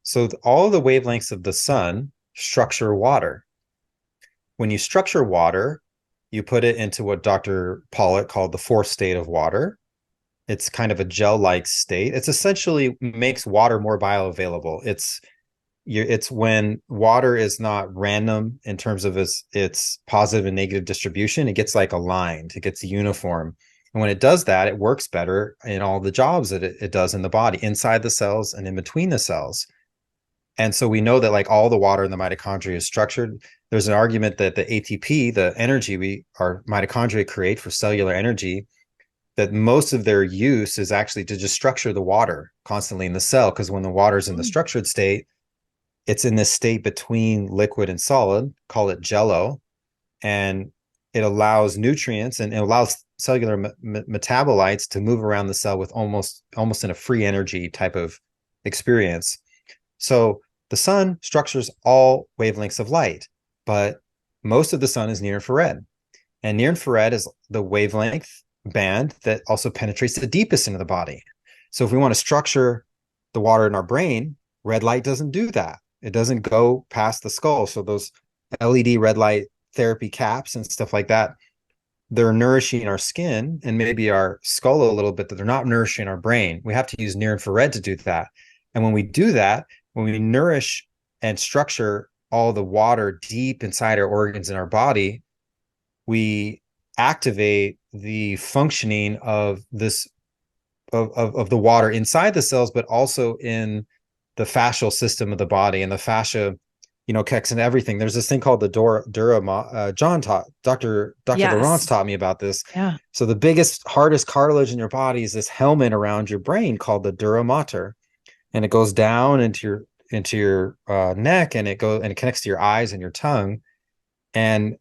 So all the wavelengths of the sun structure water. When you structure water, you put it into what Dr. Pollock called the fourth state of water. It's kind of a gel-like state. It's essentially makes water more bioavailable. It's when water is not random in terms of its positive and negative distribution. It gets like aligned, it gets uniform. And when it does that, it works better in all the jobs that it does in the body, inside the cells and in between the cells. And so we know that like all the water in the mitochondria is structured. There's an argument that the ATP, the energy our mitochondria create for cellular energy, that most of their use is actually to just structure the water constantly in the cell. Because when the water is in the structured state, it's in this state between liquid and solid, call it jello, and it allows nutrients and it allows cellular metabolites to move around the cell with almost in a free energy type of experience. So the sun structures all wavelengths of light, but most of the sun is near infrared. And near infrared is the wavelength band that also penetrates the deepest into the body. So if we want to structure the water in our brain, red light doesn't do that. It doesn't go past the skull. So those LED red light therapy caps and stuff like that, they're nourishing our skin and maybe our skull a little bit, but they're not nourishing our brain. We have to use near infrared to do that. And when we do that, when we nourish and structure all the water deep inside our organs in our body, we activate the functioning of this of the water inside the cells, but also in the fascial system of the body. And the fascia, connects into everything. There's this thing called the Dura. Dr. Laurence taught me about this. Yeah. So the biggest, hardest cartilage in your body is this helmet around your brain called the dura mater, and it goes down into your neck, and it connects to your eyes and your tongue. And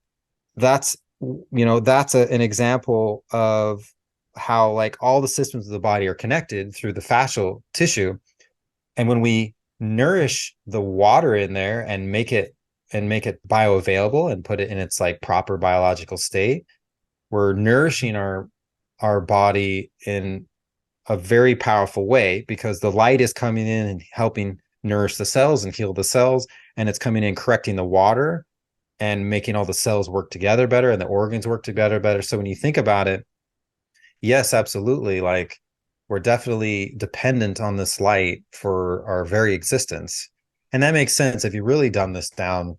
that's an example of how like all the systems of the body are connected through the fascial tissue. And when we nourish the water in there and make it bioavailable and put it in its like proper biological state, we're nourishing our body in a very powerful way, because the light is coming in and helping nourish the cells and heal the cells, and it's coming in correcting the water and making all the cells work together better and the organs work together better. So when you think about it, yes, absolutely, like we're definitely dependent on this light for our very existence. And that makes sense. If you really dumb this down,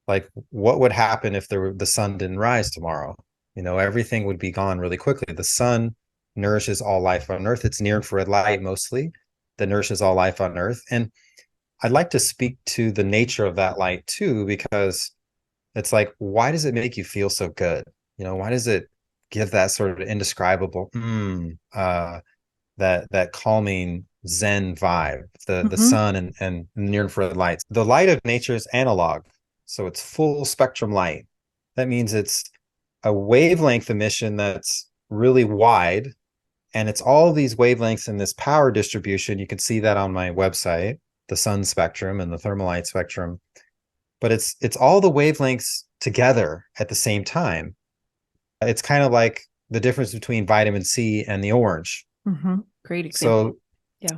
like what would happen if the sun didn't rise tomorrow? everything would be gone really quickly. The sun nourishes all life on Earth. It's near infrared light mostly that nourishes all life on Earth. And I'd like to speak to the nature of that light too, because it's like, why does it make you feel so good? Why does it give that sort of indescribable, that calming Zen vibe, the sun and near infrared lights. The light of nature is analog, so it's full spectrum light. That means it's a wavelength emission that's really wide, and it's all these wavelengths in this power distribution. You can see that on my website, the sun spectrum and the thermal light spectrum. But it's all the wavelengths together at the same time. It's kind of like the difference between vitamin C and the orange. Great example.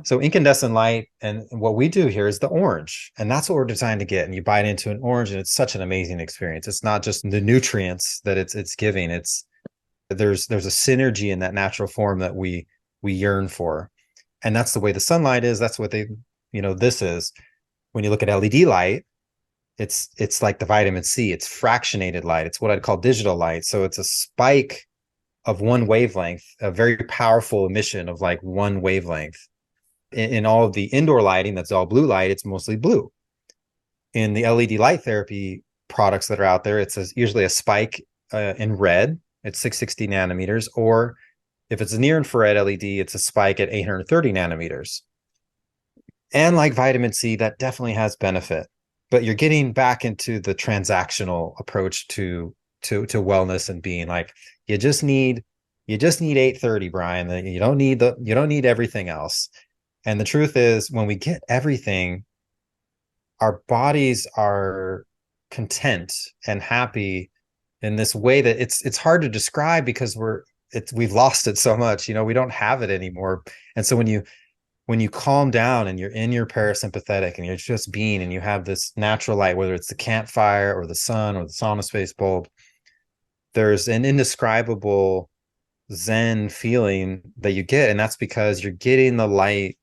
So incandescent light, and what we do here is the orange, and that's what we're designed to get. And you bite into an orange, and it's such an amazing experience. It's not just the nutrients that it's giving. There's a synergy in that natural form that we yearn for, and that's the way the sunlight is. That's what this is. When you look at LED light, it's like the vitamin C. It's fractionated light. It's what I'd call digital light. So it's a spike of one wavelength, a very powerful emission of like one wavelength. In all of the indoor lighting, that's all blue light, it's mostly blue. In the LED light therapy products that are out there, it's usually a spike in red at 660 nanometers, or if it's a near infrared LED, it's a spike at 830 nanometers. And like vitamin C, that definitely has benefit. But you're getting back into the transactional approach to wellness and being like, you just need 830, Brian. You don't need everything else. And the truth is, when we get everything, our bodies are content and happy in this way that it's hard to describe, because we've lost it so much. We don't have it anymore. And so when you calm down and you're in your parasympathetic and you're just being, and you have this natural light, whether it's the campfire or the sun or the SaunaSpace bulb, there's an indescribable Zen feeling that you get. And that's because you're getting the light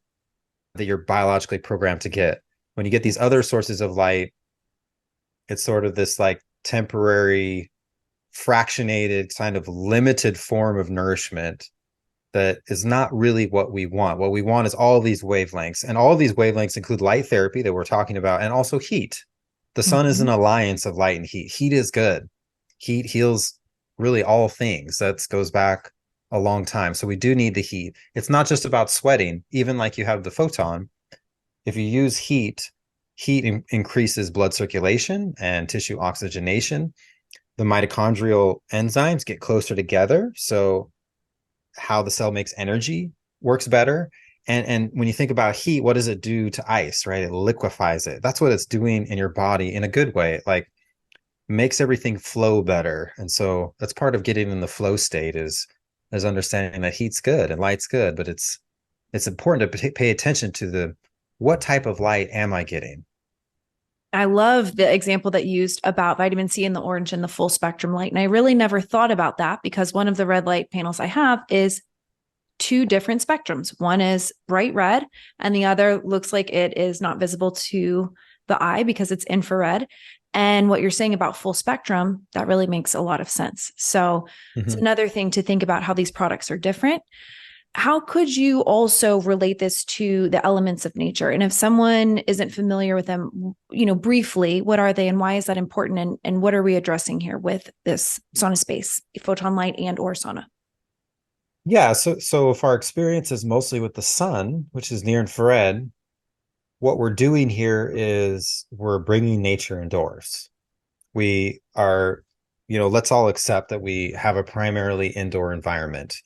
that you're biologically programmed to get. When you get these other sources of light, it's sort of this like temporary, fractionated, kind of limited form of nourishment that is not really what we want. What we want is all these wavelengths, and all these wavelengths include light therapy that we're talking about, and also heat. The sun is an alliance of light and heat. Heat is good. Heat heals really all things. That goes back a long time. So we do need the heat. It's not just about sweating. Even like you have the photon, if you use heat increases blood circulation and tissue oxygenation. The mitochondrial enzymes get closer together, so how the cell makes energy works better. And when you think about heat, what does it do to ice, right? It liquefies it. That's what it's doing in your body in a good way. It like makes everything flow better. And so that's part of getting in the flow state is understanding that heat's good and light's good, but it's important to pay attention to what type of light am I getting? I love the example that you used about vitamin C and the orange and the full spectrum light. And I really never thought about that, because one of the red light panels I have is two different spectrums. One is bright red, and the other looks like it is not visible to the eye because it's infrared. And what you're saying about full spectrum, that really makes a lot of sense. So it's another thing to think about how these products are different. How could you also relate this to the elements of nature? And if someone isn't familiar with them, briefly, what are they and why is that important? And what are we addressing here with this SaunaSpace, photon light and or sauna? Yeah. So if our experience is mostly with the sun, which is near infrared, what we're doing here is we're bringing nature indoors. We are, let's all accept that we have a primarily indoor environment.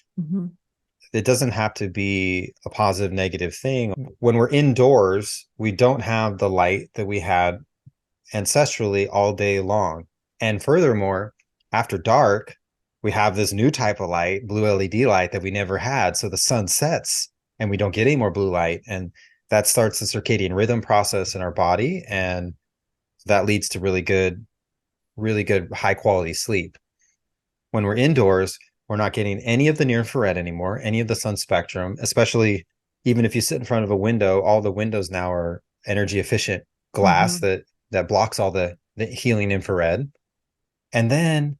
It doesn't have to be a positive, negative thing. When we're indoors, we don't have the light that we had ancestrally all day long. And furthermore, after dark, we have this new type of light, blue LED light, that we never had. So the sun sets and we don't get any more blue light. And that starts the circadian rhythm process in our body. And that leads to really good, high quality sleep. When we're indoors, we're not getting any of the near infrared anymore, any of the sun spectrum, especially even if you sit in front of a window. All the windows now are energy efficient glass that blocks all the healing infrared. And then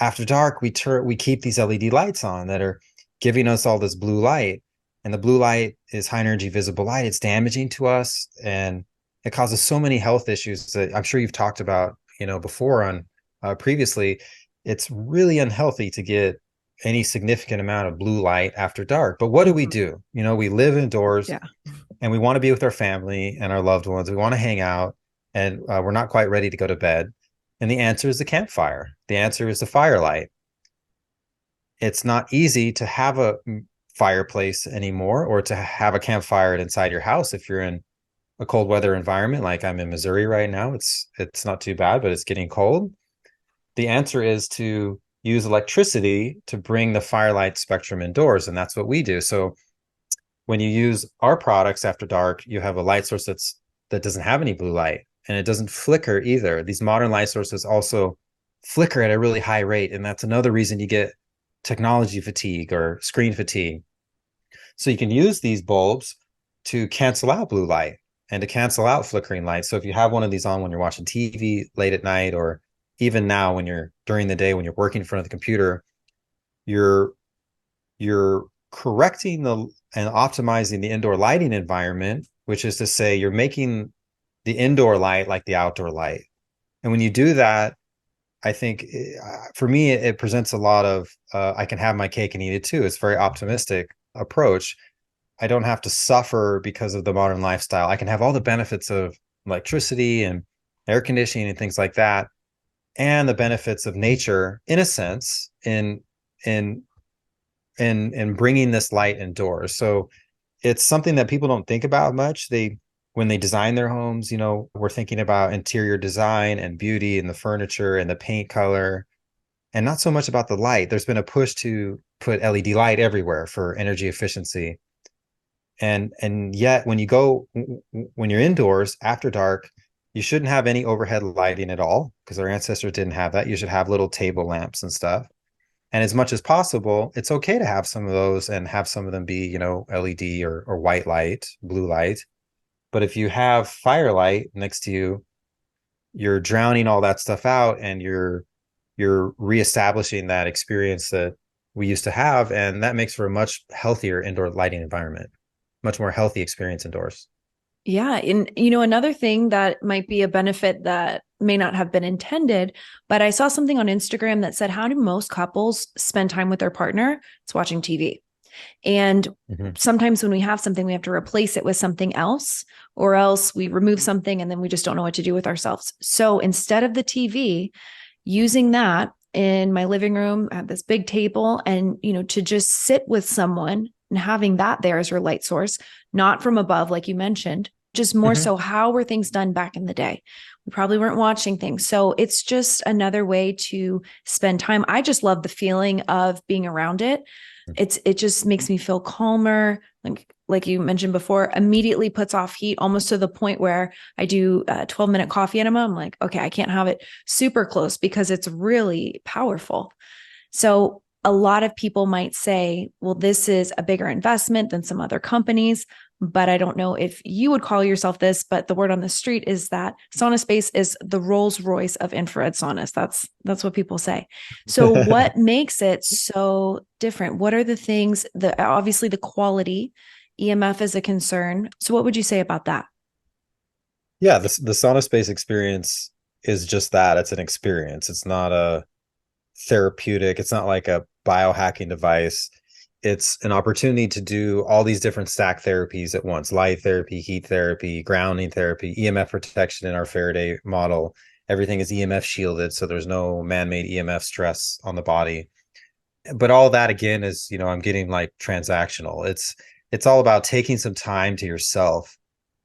after dark, we keep these LED lights on that are giving us all this blue light. And the blue light is high energy visible light. It's damaging to us, and it causes so many health issues that I'm sure you've talked about, before on previously. It's really unhealthy to get any significant amount of blue light after dark. But what do we do? We live indoors, and we want to be with our family and our loved ones. We want to hang out, and we're not quite ready to go to bed. And the answer is the campfire. The answer is the firelight. It's not easy to have a fireplace anymore, or to have a campfire inside your house if you're in a cold weather environment. Like I'm in Missouri right now. It's not too bad, but it's getting cold. The answer is to use electricity to bring the firelight spectrum indoors, and that's what we do. So when you use our products after dark, you have a light source that doesn't have any blue light, and it doesn't flicker either. These modern light sources also flicker at a really high rate, and that's another reason you get technology fatigue or screen fatigue. So you can use these bulbs to cancel out blue light and to cancel out flickering light. So if you have one of these on when you're watching TV late at night, or even now when you're during the day, when you're working in front of the computer, you're correcting and optimizing the indoor lighting environment, which is to say you're making the indoor light like the outdoor light. And when you do that, I think for me, it presents a lot of, I can have my cake and eat it too. It's a very optimistic approach. I don't have to suffer because of the modern lifestyle. I can have all the benefits of electricity and air conditioning and things like that, and the benefits of nature, in a sense, in bringing this light indoors. So it's something that people don't think about much. When they design their homes, we're thinking about interior design and beauty and the furniture and the paint color, and not so much about the light. There's been a push to put LED light everywhere for energy efficiency. And yet when you're indoors after dark, you shouldn't have any overhead lighting at all, because our ancestors didn't have that. You should have little table lamps and stuff. And as much as possible, it's okay to have some of those and have some of them be, LED or white light, blue light. But if you have firelight next to you, you're drowning all that stuff out, and you're reestablishing that experience that we used to have. And that makes for a much healthier indoor lighting environment, much more healthy experience indoors. Yeah. And, another thing that might be a benefit that may not have been intended, but I saw something on Instagram that said, how do most couples spend time with their partner? It's watching TV. And sometimes when we have something, we have to replace it with something else, or else we remove something and then we just don't know what to do with ourselves. So instead of the TV, using that in my living room at this big table, and, to just sit with someone and having that there as your light source, not from above, like you mentioned, just more so how were things done back in the day? We probably weren't watching things. So it's just another way to spend time. I just love the feeling of being around it. It just makes me feel calmer. Like you mentioned before, immediately puts off heat, almost to the point where I do a 12-minute coffee enema. I'm like, okay, I can't have it super close because it's really powerful. So a lot of people might say, well, this is a bigger investment than some other companies, but I don't know if you would call yourself this, but the word on the street is that SaunaSpace is the Rolls Royce of infrared saunas. That's what people say. So what makes it so different? What are the things that, obviously the quality, EMF is a concern. So what would you say about that? Yeah, the SaunaSpace experience is just that. It's an experience. It's not a therapeutic. It's not like a biohacking device. It's an opportunity to do all these different stack therapies at once: light therapy, heat therapy, grounding therapy, EMF protection in our Faraday model. Everything is EMF shielded, so there's no man-made EMF stress on the body. But all that, again, is, I'm getting like transactional. It's all about taking some time to yourself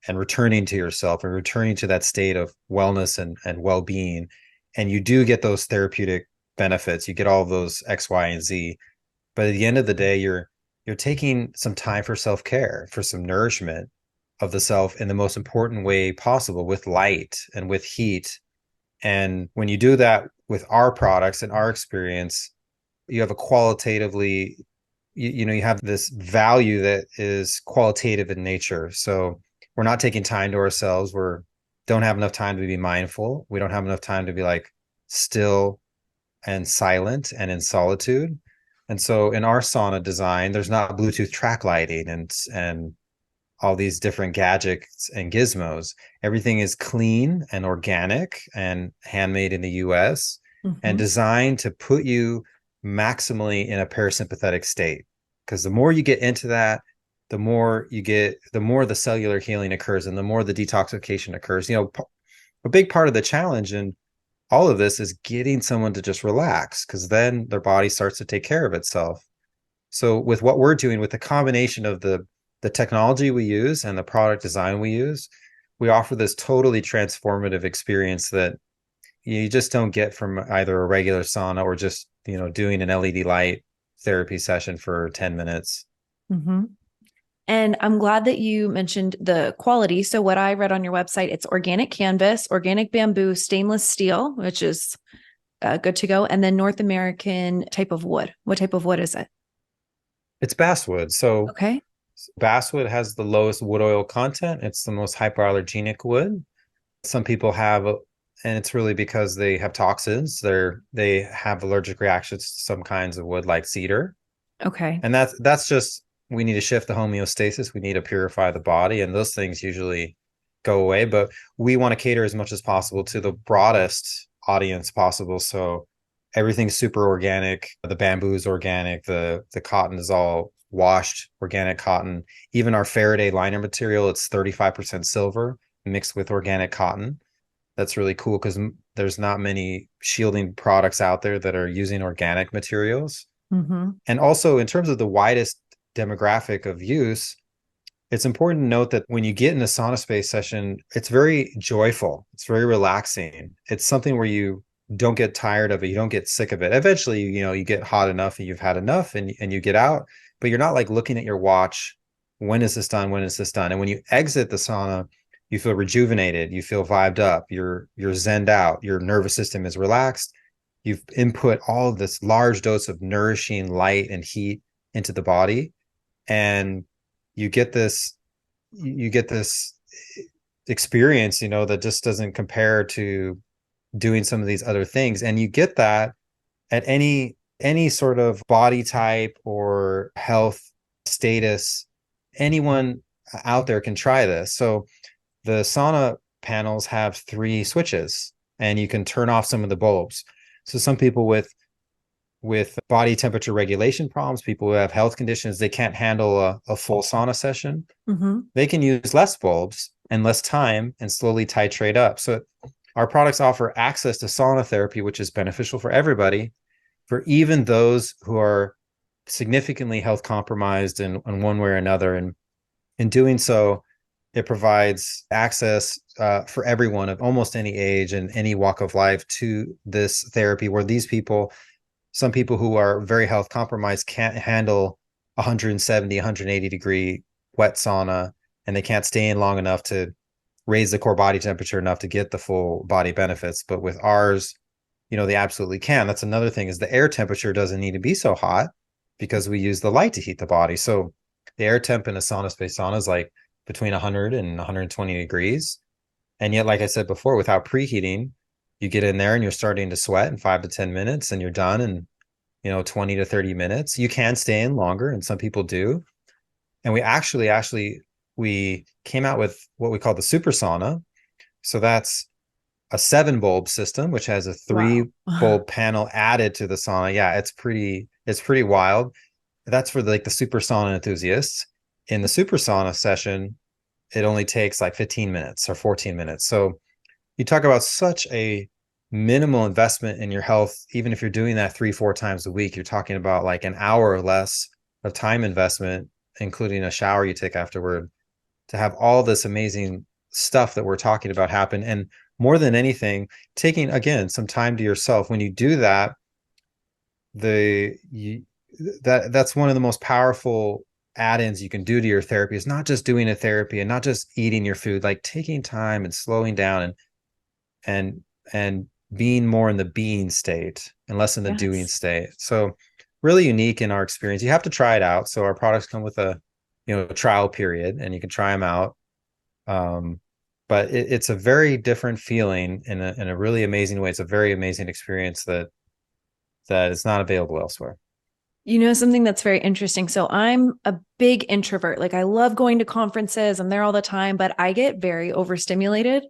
and returning to yourself and returning to that state of wellness and well-being. And you do get those therapeutic benefits. You get all of those X, Y, and Z. But at the end of the day, you're taking some time for self-care, for some nourishment of the self in the most important way possible, with light and with heat. And when you do that with our products and our experience, you have a qualitatively, you have this value that is qualitative in nature. So we're not taking time to ourselves. Don't have enough time to be mindful. We don't have enough time to be like still and silent and in solitude. And so in our sauna design, there's not Bluetooth track lighting and all these different gadgets and gizmos. Everything is clean and organic and handmade in the US and designed to put you maximally in a parasympathetic state. Because the more you get into that, the more the cellular healing occurs and the more the detoxification occurs. A big part of the challenge in all of this is getting someone to just relax, because then their body starts to take care of itself. So with what we're doing, with the combination of the technology we use and the product design we use, we offer this totally transformative experience that you just don't get from either a regular sauna or just, doing an LED light therapy session for 10 minutes. And I'm glad that you mentioned the quality. So what I read on your website, it's organic canvas, organic bamboo, stainless steel, which is good to go. And then North American type of wood. What type of wood is it? It's basswood. So okay. Basswood has the lowest wood oil content. It's the most hypoallergenic wood. Some people have, and it's really because they have toxins. They have allergic reactions to some kinds of wood like cedar. Okay. And that's just, we need to shift the homeostasis. We need to purify the body, and those things usually go away. But we want to cater as much as possible to the broadest audience possible. So everything's super organic. The bamboo is organic. The cotton is all washed organic cotton. Even our Faraday liner material, it's 35% silver mixed with organic cotton. That's really cool because there's not many shielding products out there that are using organic materials. And also, in terms of the widest demographic of use, it's important to note that when you get in a SaunaSpace session, it's very joyful. It's very relaxing. It's something where you don't get tired of it. You don't get sick of it. Eventually, you get hot enough and you've had enough and you get out, but you're not like looking at your watch. When is this done? When is this done? And when you exit the sauna, you feel rejuvenated. You feel vibed up. You're zenned out. Your nervous system is relaxed. You've input all of this large dose of nourishing light and heat into the body. And you get this experience, that just doesn't compare to doing some of these other things. And you get that at any sort of body type or health status. Anyone out there can try this. So the sauna panels have 3 switches, and you can turn off some of the bulbs. So some people with body temperature regulation problems, people who have health conditions, they can't handle a full sauna session. They can use less bulbs and less time and slowly titrate up. So our products offer access to sauna therapy, which is beneficial for everybody, for even those who are significantly health compromised in one way or another. And in doing so, it provides access for everyone of almost any age and any walk of life to this therapy, where some people who are very health compromised can't handle 170, 180 degree wet sauna, and they can't stay in long enough to raise the core body temperature enough to get the full body benefits. But with ours, they absolutely can. That's another thing, is the air temperature doesn't need to be so hot because we use the light to heat the body. So the air temp in a SaunaSpace sauna is like between 100 and 120 degrees. And yet, like I said before, without preheating, you get in there and you're starting to sweat in 5 to 10 minutes and you're done in, 20 to 30 minutes. You can stay in longer, and some people do. And we actually we came out with what we call the super sauna. So that's a 7 bulb system, which has a 3 bulb panel added to the sauna. Yeah, it's pretty wild. That's for the super sauna enthusiasts. In the super sauna session, it only takes like 15 minutes or 14 minutes. So you talk about such a minimal investment in your health. Even if you're doing that 3-4 times a week, you're talking about like an hour or less of time investment, including a shower you take afterward, to have all this amazing stuff that we're talking about happen. And more than anything, taking, again, some time to yourself. When you do that, that's one of the most powerful add-ins you can do to your therapy, is not just doing a therapy and not just eating your food, like taking time and slowing down and being more in the being state and less in the doing state. So really unique in our experience. You have to try it out. So our products come with a trial period, and you can try them out. But it's a very different feeling in a really amazing way. It's a very amazing experience that that is not available elsewhere. You know, something that's very interesting. So I'm a big introvert. Like I love going to conferences. I'm there all the time, but I get very overstimulated.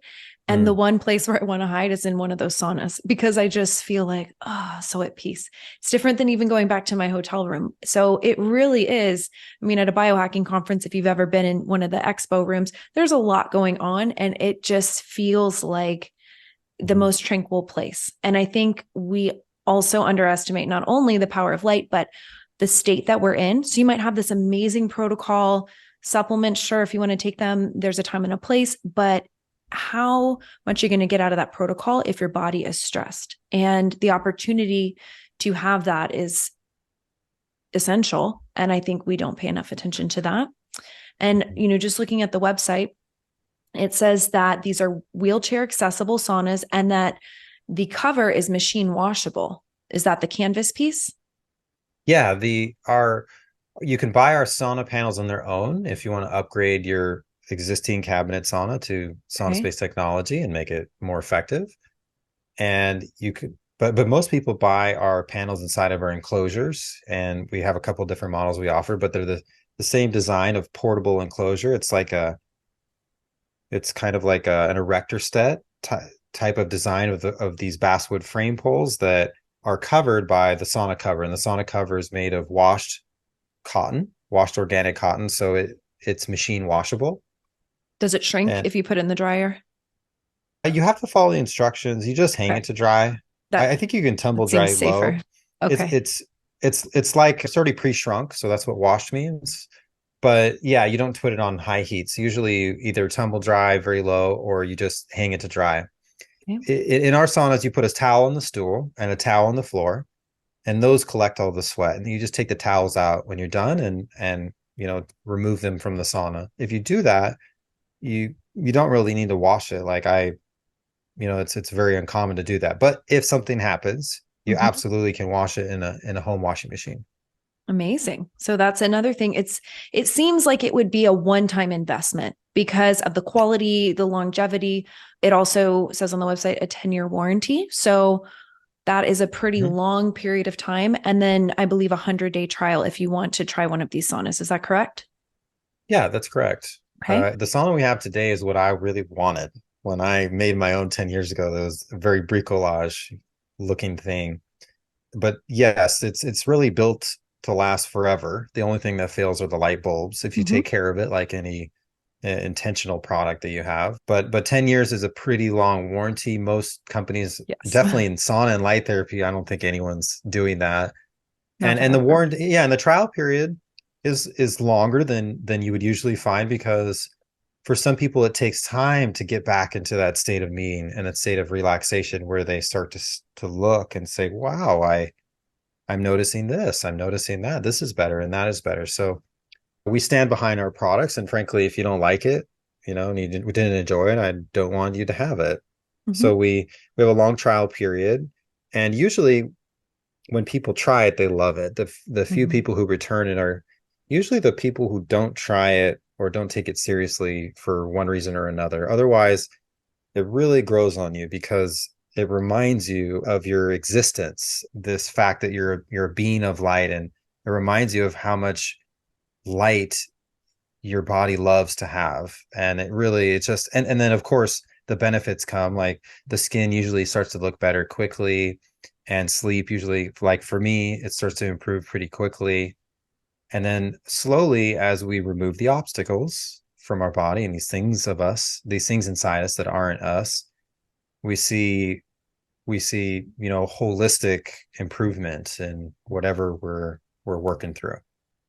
And the one place where I want to hide is in one of those saunas because I just feel like, oh, so at peace. It's different than even going back to my hotel room. So it really is. I mean, at a biohacking conference, if you've ever been in one of the expo rooms, there's a lot going on and it just feels like the most tranquil place. And I think we also underestimate not only the power of light, but the state that we're in. So you might have this amazing protocol, supplements. Sure, if you want to take them, there's a time and a place, but how much you're going to get out of that protocol if your body is stressed. And the opportunity to have that is essential. And I think we don't pay enough attention to that. And, you know, just looking at the website, it says that these are wheelchair accessible saunas and that the cover is machine washable. Is that the canvas piece? Yeah, you can buy our sauna panels on their own if you want to upgrade your existing cabinet sauna to SaunaSpace technology and make it more effective. And you could, but most people buy our panels inside of our enclosures, and we have a couple different models we offer, but they're the same design of portable enclosure. It's kind of like an erector set type of design of these basswood frame poles that are covered by the sauna cover, and the sauna cover is made of washed organic cotton, so it's machine washable. Does it shrink if you put it in the dryer? You have to follow the instructions. You just hang it to dry. I think you can tumble dry low. Okay. It's like it's already pre-shrunk, so that's what washed means. But yeah, you don't put it on high heat. So usually you either tumble dry very low or you just hang it to dry. Okay. In our saunas, you put a towel on the stool and a towel on the floor, and those collect all the sweat. And you just take the towels out when you're done and you know, remove them from the sauna. If you do that, you don't really need to wash it. Like it's very uncommon to do that. But if something happens, you absolutely can wash it in a home washing machine. Amazing. So that's another thing. It seems like it would be a one-time investment because of the quality, the longevity. It also says on the website a 10-year warranty. So that is a pretty long period of time. And then I believe 100-day trial if you want to try one of these saunas. Is that correct? Yeah, that's correct. Okay. The sauna we have today is what I really wanted when I made my own 10 years ago. That was a very bricolage looking thing. But yes, it's really built to last forever. The only thing that fails are the light bulbs if you take care of it like any intentional product that you have. But 10 years is a pretty long warranty. Most companies, definitely in sauna and light therapy, I don't think anyone's doing that. And the warranty, and the trial period is longer than you would usually find, because for some people it takes time to get back into that state of being and that state of relaxation where they start to look and say, wow, I'm noticing this, I'm noticing that, this is better and that is better. So we stand behind our products, and frankly, if you don't like it, you know, and we didn't enjoy it, I don't want you to have it. So we have a long trial period, and usually when people try it, they love it. The few people who return it are usually the people who don't try it or don't take it seriously for one reason or another. Otherwise, it really grows on you because it reminds you of your existence, this fact that you're a being of light, and it reminds you of how much light your body loves to have. And it's just, and then of course the benefits come, like the skin usually starts to look better quickly, and sleep usually, like for me, it starts to improve pretty quickly. And then slowly, as we remove the obstacles from our body and these things inside us that aren't us, we see, you know, holistic improvement in whatever we're working through.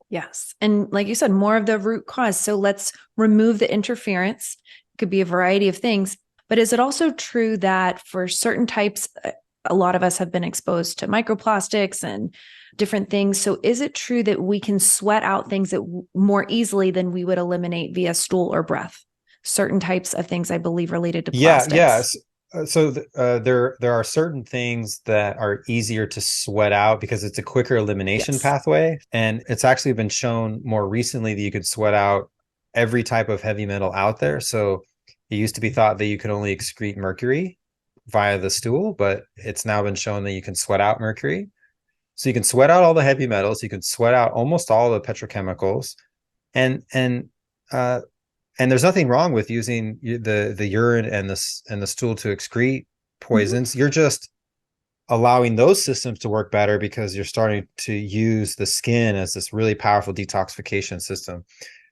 Yes. And like you said, more of the root cause. So let's remove the interference. It could be a variety of things. But is it also true that for certain types, a lot of us have been exposed to microplastics and different things. So is it true that we can sweat out things that more easily than we would eliminate via stool or breath? Certain types of things, I believe, related to plastics. Yes. So there are certain things that are easier to sweat out because it's a quicker elimination pathway. And it's actually been shown more recently that you could sweat out every type of heavy metal out there. So it used to be thought that you could only excrete mercury via the stool, but it's now been shown that you can sweat out mercury. So you can sweat out all the heavy metals, you can sweat out almost all the petrochemicals, and there's nothing wrong with using the urine and the stool to excrete poisons. You're just allowing those systems to work better because you're starting to use the skin as this really powerful detoxification system.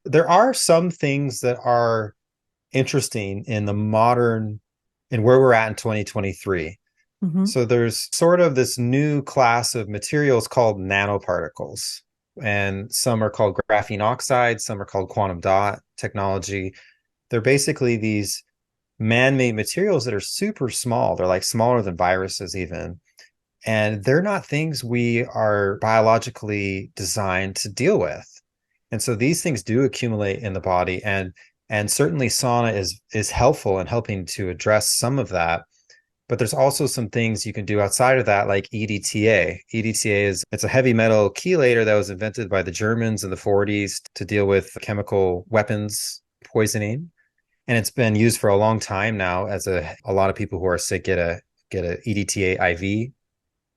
There are some things that are interesting in where we're at in 2023. So there's sort of this new class of materials called nanoparticles, and some are called graphene oxide, some are called quantum dot technology. They're basically these man-made materials that are super small. They're like smaller than viruses even. And they're not things we are biologically designed to deal with. And so these things do accumulate in the body, and certainly sauna is helpful in helping to address some of that. But there's also some things you can do outside of that, like EDTA. EDTA it's a heavy metal chelator that was invented by the Germans in the 40s to deal with chemical weapons poisoning. And it's been used for a long time now, as a lot of people who are sick get a EDTA IV.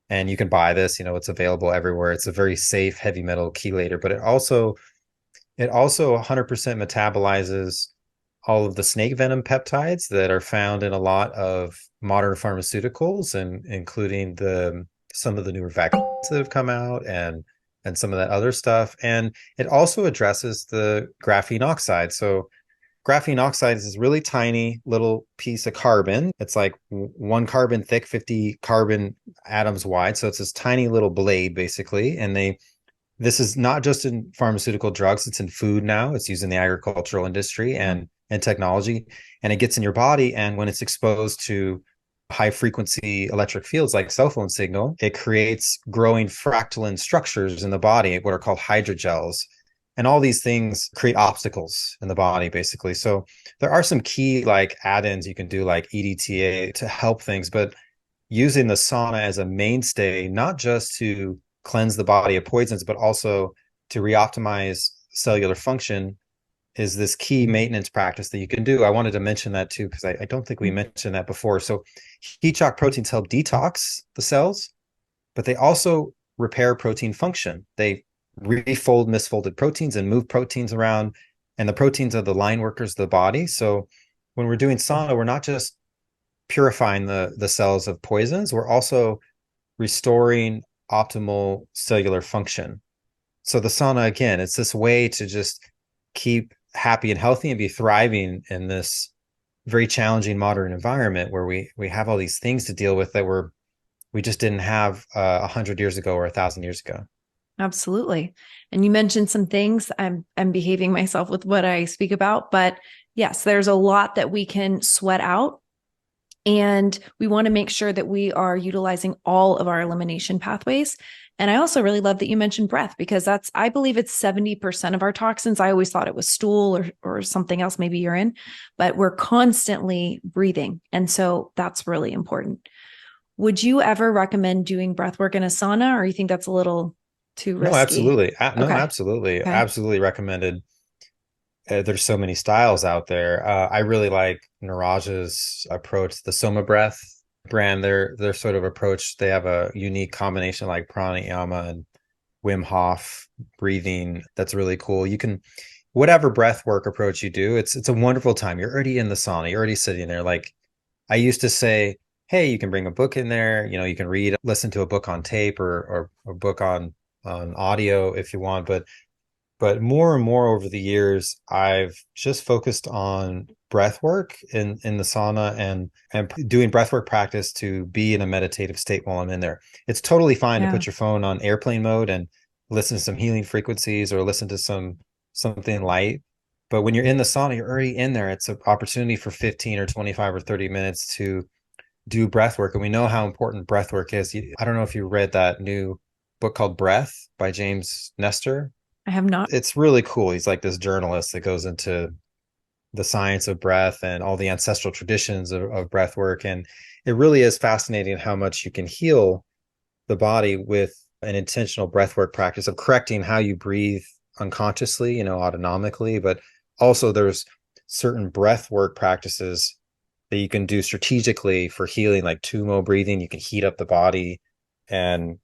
And you can buy this, it's available everywhere. It's a very safe heavy metal chelator, but it also 100% metabolizes all of the snake venom peptides that are found in a lot of modern pharmaceuticals, and including some of the newer vaccines that have come out, and some of that other stuff. And it also addresses the graphene oxide. So graphene oxide is this really tiny little piece of carbon. It's like 1 carbon thick, 50 carbon atoms wide. So it's this tiny little blade, basically. And this is not just in pharmaceutical drugs, it's in food now. It's used in the agricultural industry and technology. And it gets in your body. And when it's exposed to high frequency electric fields like cell phone signal, it creates growing fractalline structures in the body, what are called hydrogels. And all these things create obstacles in the body, basically. So there are some key like add-ins you can do, like EDTA, to help things, but using the sauna as a mainstay, not just to cleanse the body of poisons, but also to reoptimize cellular function, is this key maintenance practice that you can do. I wanted to mention that too, because I don't think we mentioned that before. So heat shock proteins help detox the cells, but they also repair protein function. They refold misfolded proteins and move proteins around, and the proteins are the line workers of the body. So when we're doing sauna, we're not just purifying the cells of poisons, we're also restoring optimal cellular function. So the sauna, again, it's this way to just keep happy and healthy and be thriving in this very challenging modern environment where we have all these things to deal with that we just didn't have 100 years ago or 1,000 years ago. Absolutely. And you mentioned some things. I'm behaving myself with what I speak about, but yes, there's a lot that we can sweat out, and we want to make sure that we are utilizing all of our elimination pathways. And I also really love that you mentioned breath, because I believe it's 70% of our toxins. I always thought it was stool or something else, maybe urine, but we're constantly breathing. And so that's really important. Would you ever recommend doing breath work in a sauna, or you think that's a little too risky? No, absolutely. No, Okay. absolutely. Okay. Absolutely recommended. There's so many styles out there. I really like Nourish's approach, the Soma Breath brand. Their sort of approach, they have a unique combination like pranayama and Wim Hof breathing. That's really cool. You can, whatever breath work approach you do, it's a wonderful time. You're already in the sauna. You're already sitting there. Like I used to say, hey, you can bring a book in there. You can listen to a book on tape or a book on audio if you want. But more and more over the years, I've just focused on breath work in the sauna and doing breath work practice to be in a meditative state while I'm in there. It's totally fine to put your phone on airplane mode and listen to some healing frequencies or listen to something light. But when you're in the sauna, you're already in there. It's an opportunity for 15 or 25 or 30 minutes to do breath work. And we know how important breath work is. I don't know if you read that new book called Breath by James Nestor. I have not. It's really cool. He's like this journalist that goes into the science of breath and all the ancestral traditions of breath work. And it really is fascinating how much you can heal the body with an intentional breath work practice of correcting how you breathe unconsciously, autonomically. But also there's certain breath work practices that you can do strategically for healing, like tumo breathing. You can heat up the body and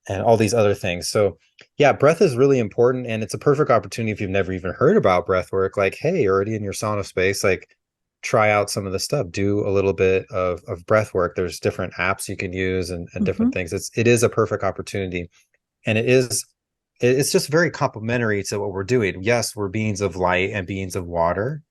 and all these other things. So yeah, breath is really important, and it's a perfect opportunity if you've never even heard about breath work. Like, hey, you're already in your sauna space, like try out some of the stuff, do a little bit of breath work. There's different apps you can use and different things. It is a perfect opportunity, and it's just very complementary to what we're doing. Yes, we're beings of light and beings of water,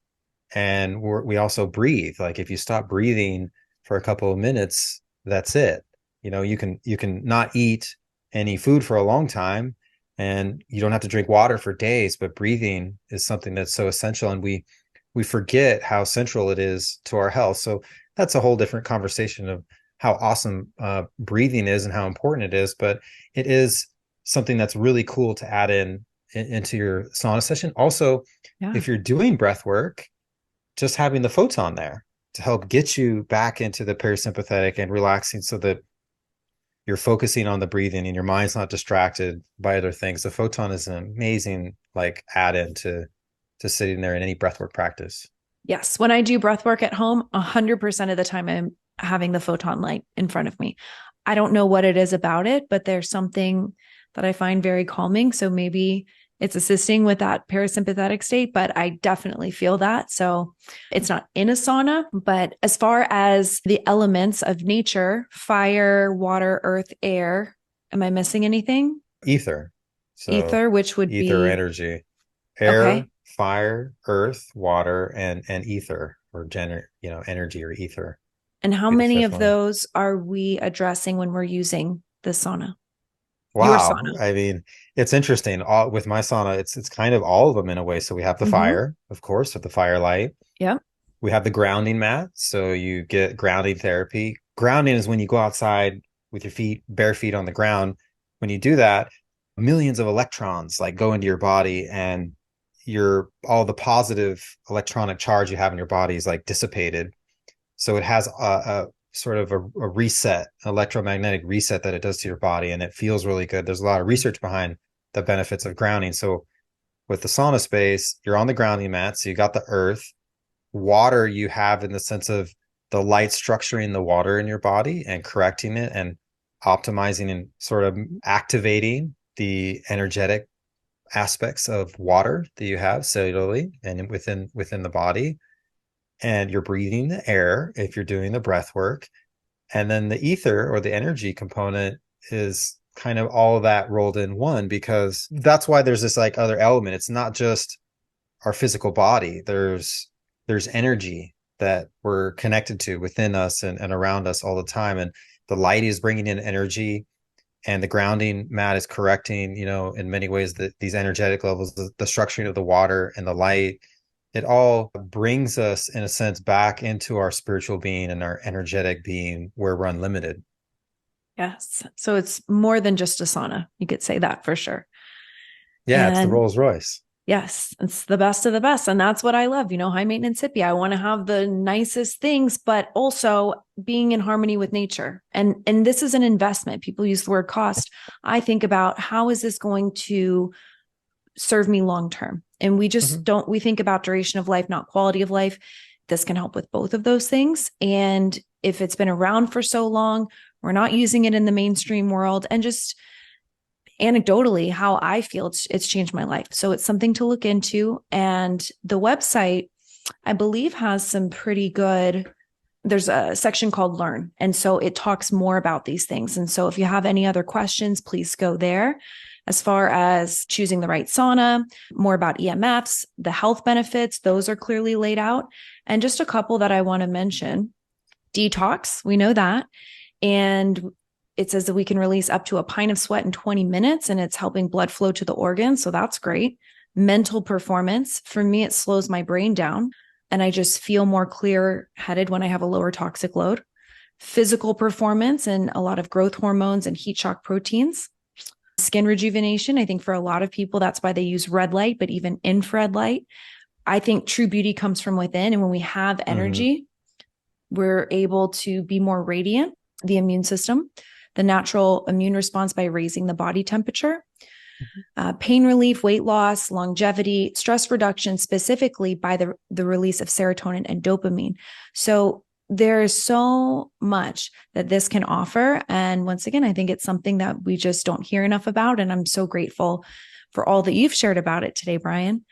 and we also breathe. Like if you stop breathing for a couple of minutes, that's it. You can not eat any food for a long time, and you don't have to drink water for days, but breathing is something that's so essential, and we forget how central it is to our health. So that's a whole different conversation of how awesome breathing is and how important it is, but it is something that's really cool to add into your sauna session. Also, if you're doing breath work, just having the photon there to help get you back into the parasympathetic and relaxing, so that you're focusing on the breathing and your mind's not distracted by other things. The photon is an amazing like add-in to sitting there in any breathwork practice. Yes. When I do breath work at home, 100% of the time I'm having the photon light in front of me. I don't know what it is about it, but there's something that I find very calming. So maybe it's assisting with that parasympathetic state, but I definitely feel that. So it's not in a sauna, but as far as the elements of nature, fire, water, earth, air, am I missing anything? Ether. So Ether, which would ether be energy, air, okay. fire, earth, water, and ether, or energy or ether. And how many of those are we addressing when we're using the sauna? Your Wow. sauna. I mean, it's interesting. With my sauna, it's kind of all of them in a way. So we have the fire, of course, with the firelight. Yeah. We have the grounding mat. So you get grounding therapy. Grounding is when you go outside with your bare feet on the ground. When you do that, millions of electrons like go into your body, and all the positive electronic charge you have in your body is like dissipated. So it has a sort of a reset, electromagnetic reset that it does to your body, and it feels really good. There's a lot of research behind the benefits of grounding. So with the SaunaSpace, you're on the grounding mat, so you got the earth. Water you have in the sense of the light structuring the water in your body and correcting it and optimizing and sort of activating the energetic aspects of water that you have cellularly and within the body. And you're breathing the air if you're doing the breath work. And then the ether, or the energy component, is kind of all of that rolled in one, because that's why there's this like other element. It's not just our physical body. There's energy that we're connected to within us and around us all the time. And the light is bringing in energy, and the grounding mat is correcting, in many ways, these energetic levels, the structuring of the water and the light. It all brings us, in a sense, back into our spiritual being and our energetic being, where we're unlimited. Yes. So it's more than just a sauna. You could say that for sure. Yeah, it's the Rolls Royce. Yes, it's the best of the best. And that's what I love, high maintenance hippie. I want to have the nicest things, but also being in harmony with nature. And this is an investment. People use the word cost. I think about, how is this going to serve me long-term? And we just we think about duration of life, not quality of life. This can help with both of those things. And if it's been around for so long, we're not using it in the mainstream world. And just anecdotally, how I feel, it's changed my life. So it's something to look into. And the website, I believe, has some pretty good, there's a section called Learn. And so it talks more about these things. And so if you have any other questions, please go there. As far as choosing the right sauna, more about EMFs, the health benefits, those are clearly laid out. And just a couple that I want to mention. Detox, we know that. And it says that we can release up to a pint of sweat in 20 minutes, and it's helping blood flow to the organs. So that's great. Mental performance. For me, it slows my brain down, and I just feel more clear-headed when I have a lower toxic load. Physical performance, and a lot of growth hormones and heat shock proteins. Skin rejuvenation. I think for a lot of people, that's why they use red light, but even infrared light. I think true beauty comes from within. And when we have energy, we're able to be more radiant. The immune system, the natural immune response by raising the body temperature, pain relief, weight loss, longevity, stress reduction, specifically by the release of serotonin and dopamine. So there is so much that this can offer. And once again, I think it's something that we just don't hear enough about. And I'm so grateful for all that you've shared about it today, Brian.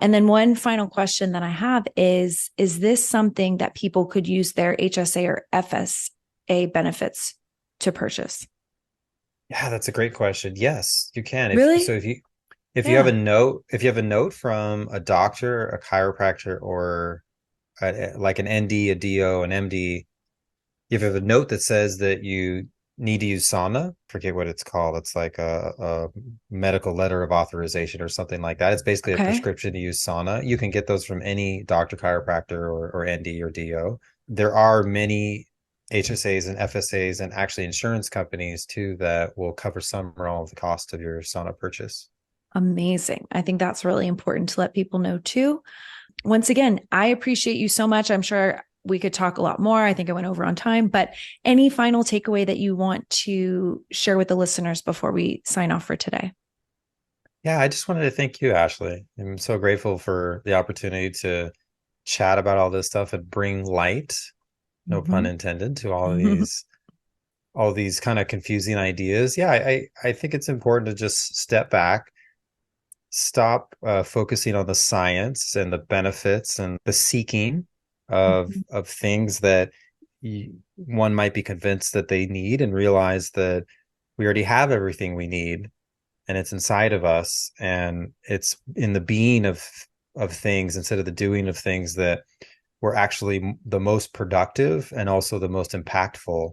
And then one final question that I have is this something that people could use their HSA or FSA benefits to purchase? Yeah, that's a great question. Yes, you can. Really? If you have a note from a doctor, a chiropractor, or like an ND, a DO, an MD, if you have a note that says that you need to use sauna, forget what it's called. It's like a medical letter of authorization or something like that. It's basically a prescription to use sauna. You can get those from any doctor, chiropractor, or ND or DO. There are many HSAs and FSAs and actually insurance companies too that will cover some or all of the cost of your sauna purchase. Amazing. I think that's really important to let people know too. Once again, I appreciate you so much. I'm sure we could talk a lot more. I think I went over on time, but any final takeaway that you want to share with the listeners before we sign off for today? Yeah, I just wanted to thank you, Ashley. I'm so grateful for the opportunity to chat about all this stuff and bring light, no pun intended, to all of these kind of confusing ideas. Yeah, I think it's important to just step back, stop focusing on the science and the benefits and the seeking of things that one might be convinced that they need, and realize that we already have everything we need, and it's inside of us, and it's in the being of things instead of the doing of things that we're actually the most productive and also the most impactful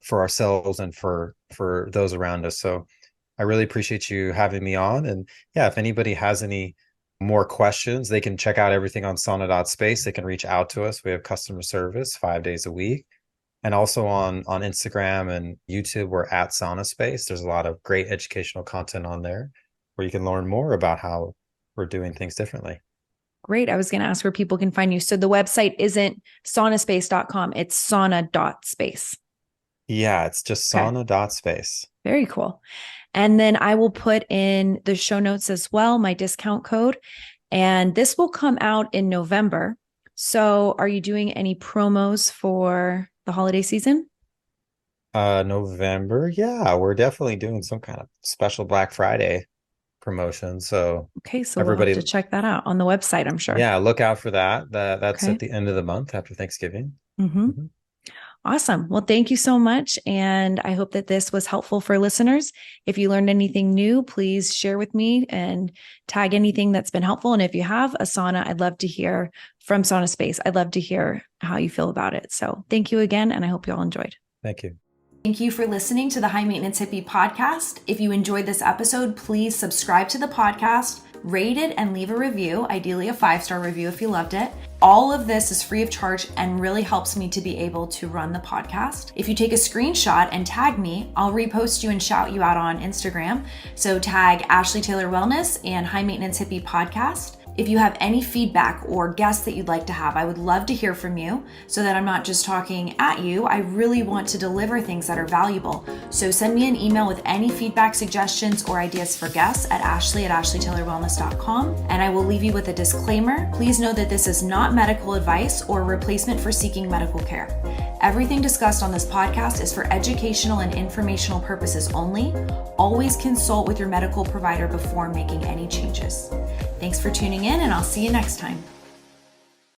for ourselves and for those around us. So I really appreciate you having me on. And yeah, if anybody has any more questions, they can check out everything on sauna.space. They can reach out to us. We have customer service 5 days a week. And also on Instagram and YouTube, we're at SaunaSpace. There's a lot of great educational content on there where you can learn more about how we're doing things differently. Great. I was going to ask where people can find you. So the website isn't saunaspace.com. It's sauna.space. Yeah, it's just sauna.space. Very cool. And then I will put in the show notes as well, my discount code. And this will come out in November. So are you doing any promos for the holiday season? November. Yeah, we're definitely doing some kind of special Black Friday promotion. So okay, so everybody, we'll have to check that out on the website, I'm sure. Yeah, look out for that. That's at the end of the month after Thanksgiving. Awesome. Well, thank you so much. And I hope that this was helpful for listeners. If you learned anything new, please share with me and tag anything that's been helpful. And if you have a sauna, I'd love to hear from SaunaSpace. I'd love to hear how you feel about it. So thank you again. And I hope you all enjoyed. Thank you. Thank you for listening to the High Maintenance Hippie podcast. If you enjoyed this episode, please subscribe to the podcast, rate it, and leave a review, ideally a 5-star review if you loved it. All of this is free of charge and really helps me to be able to run the podcast. If you take a screenshot and tag me, I'll repost you and shout you out on Instagram. So tag Ashley Taylor Wellness and High Maintenance Hippie Podcast. If you have any feedback or guests that you'd like to have, I would love to hear from you so that I'm not just talking at you. I really want to deliver things that are valuable. So send me an email with any feedback, suggestions, or ideas for guests at ashley@ashleytaylorwellness.com. And I will leave you with a disclaimer. Please know that this is not medical advice or replacement for seeking medical care. Everything discussed on this podcast is for educational and informational purposes only. Always consult with your medical provider before making any changes. Thanks for tuning in, and I'll see you next time.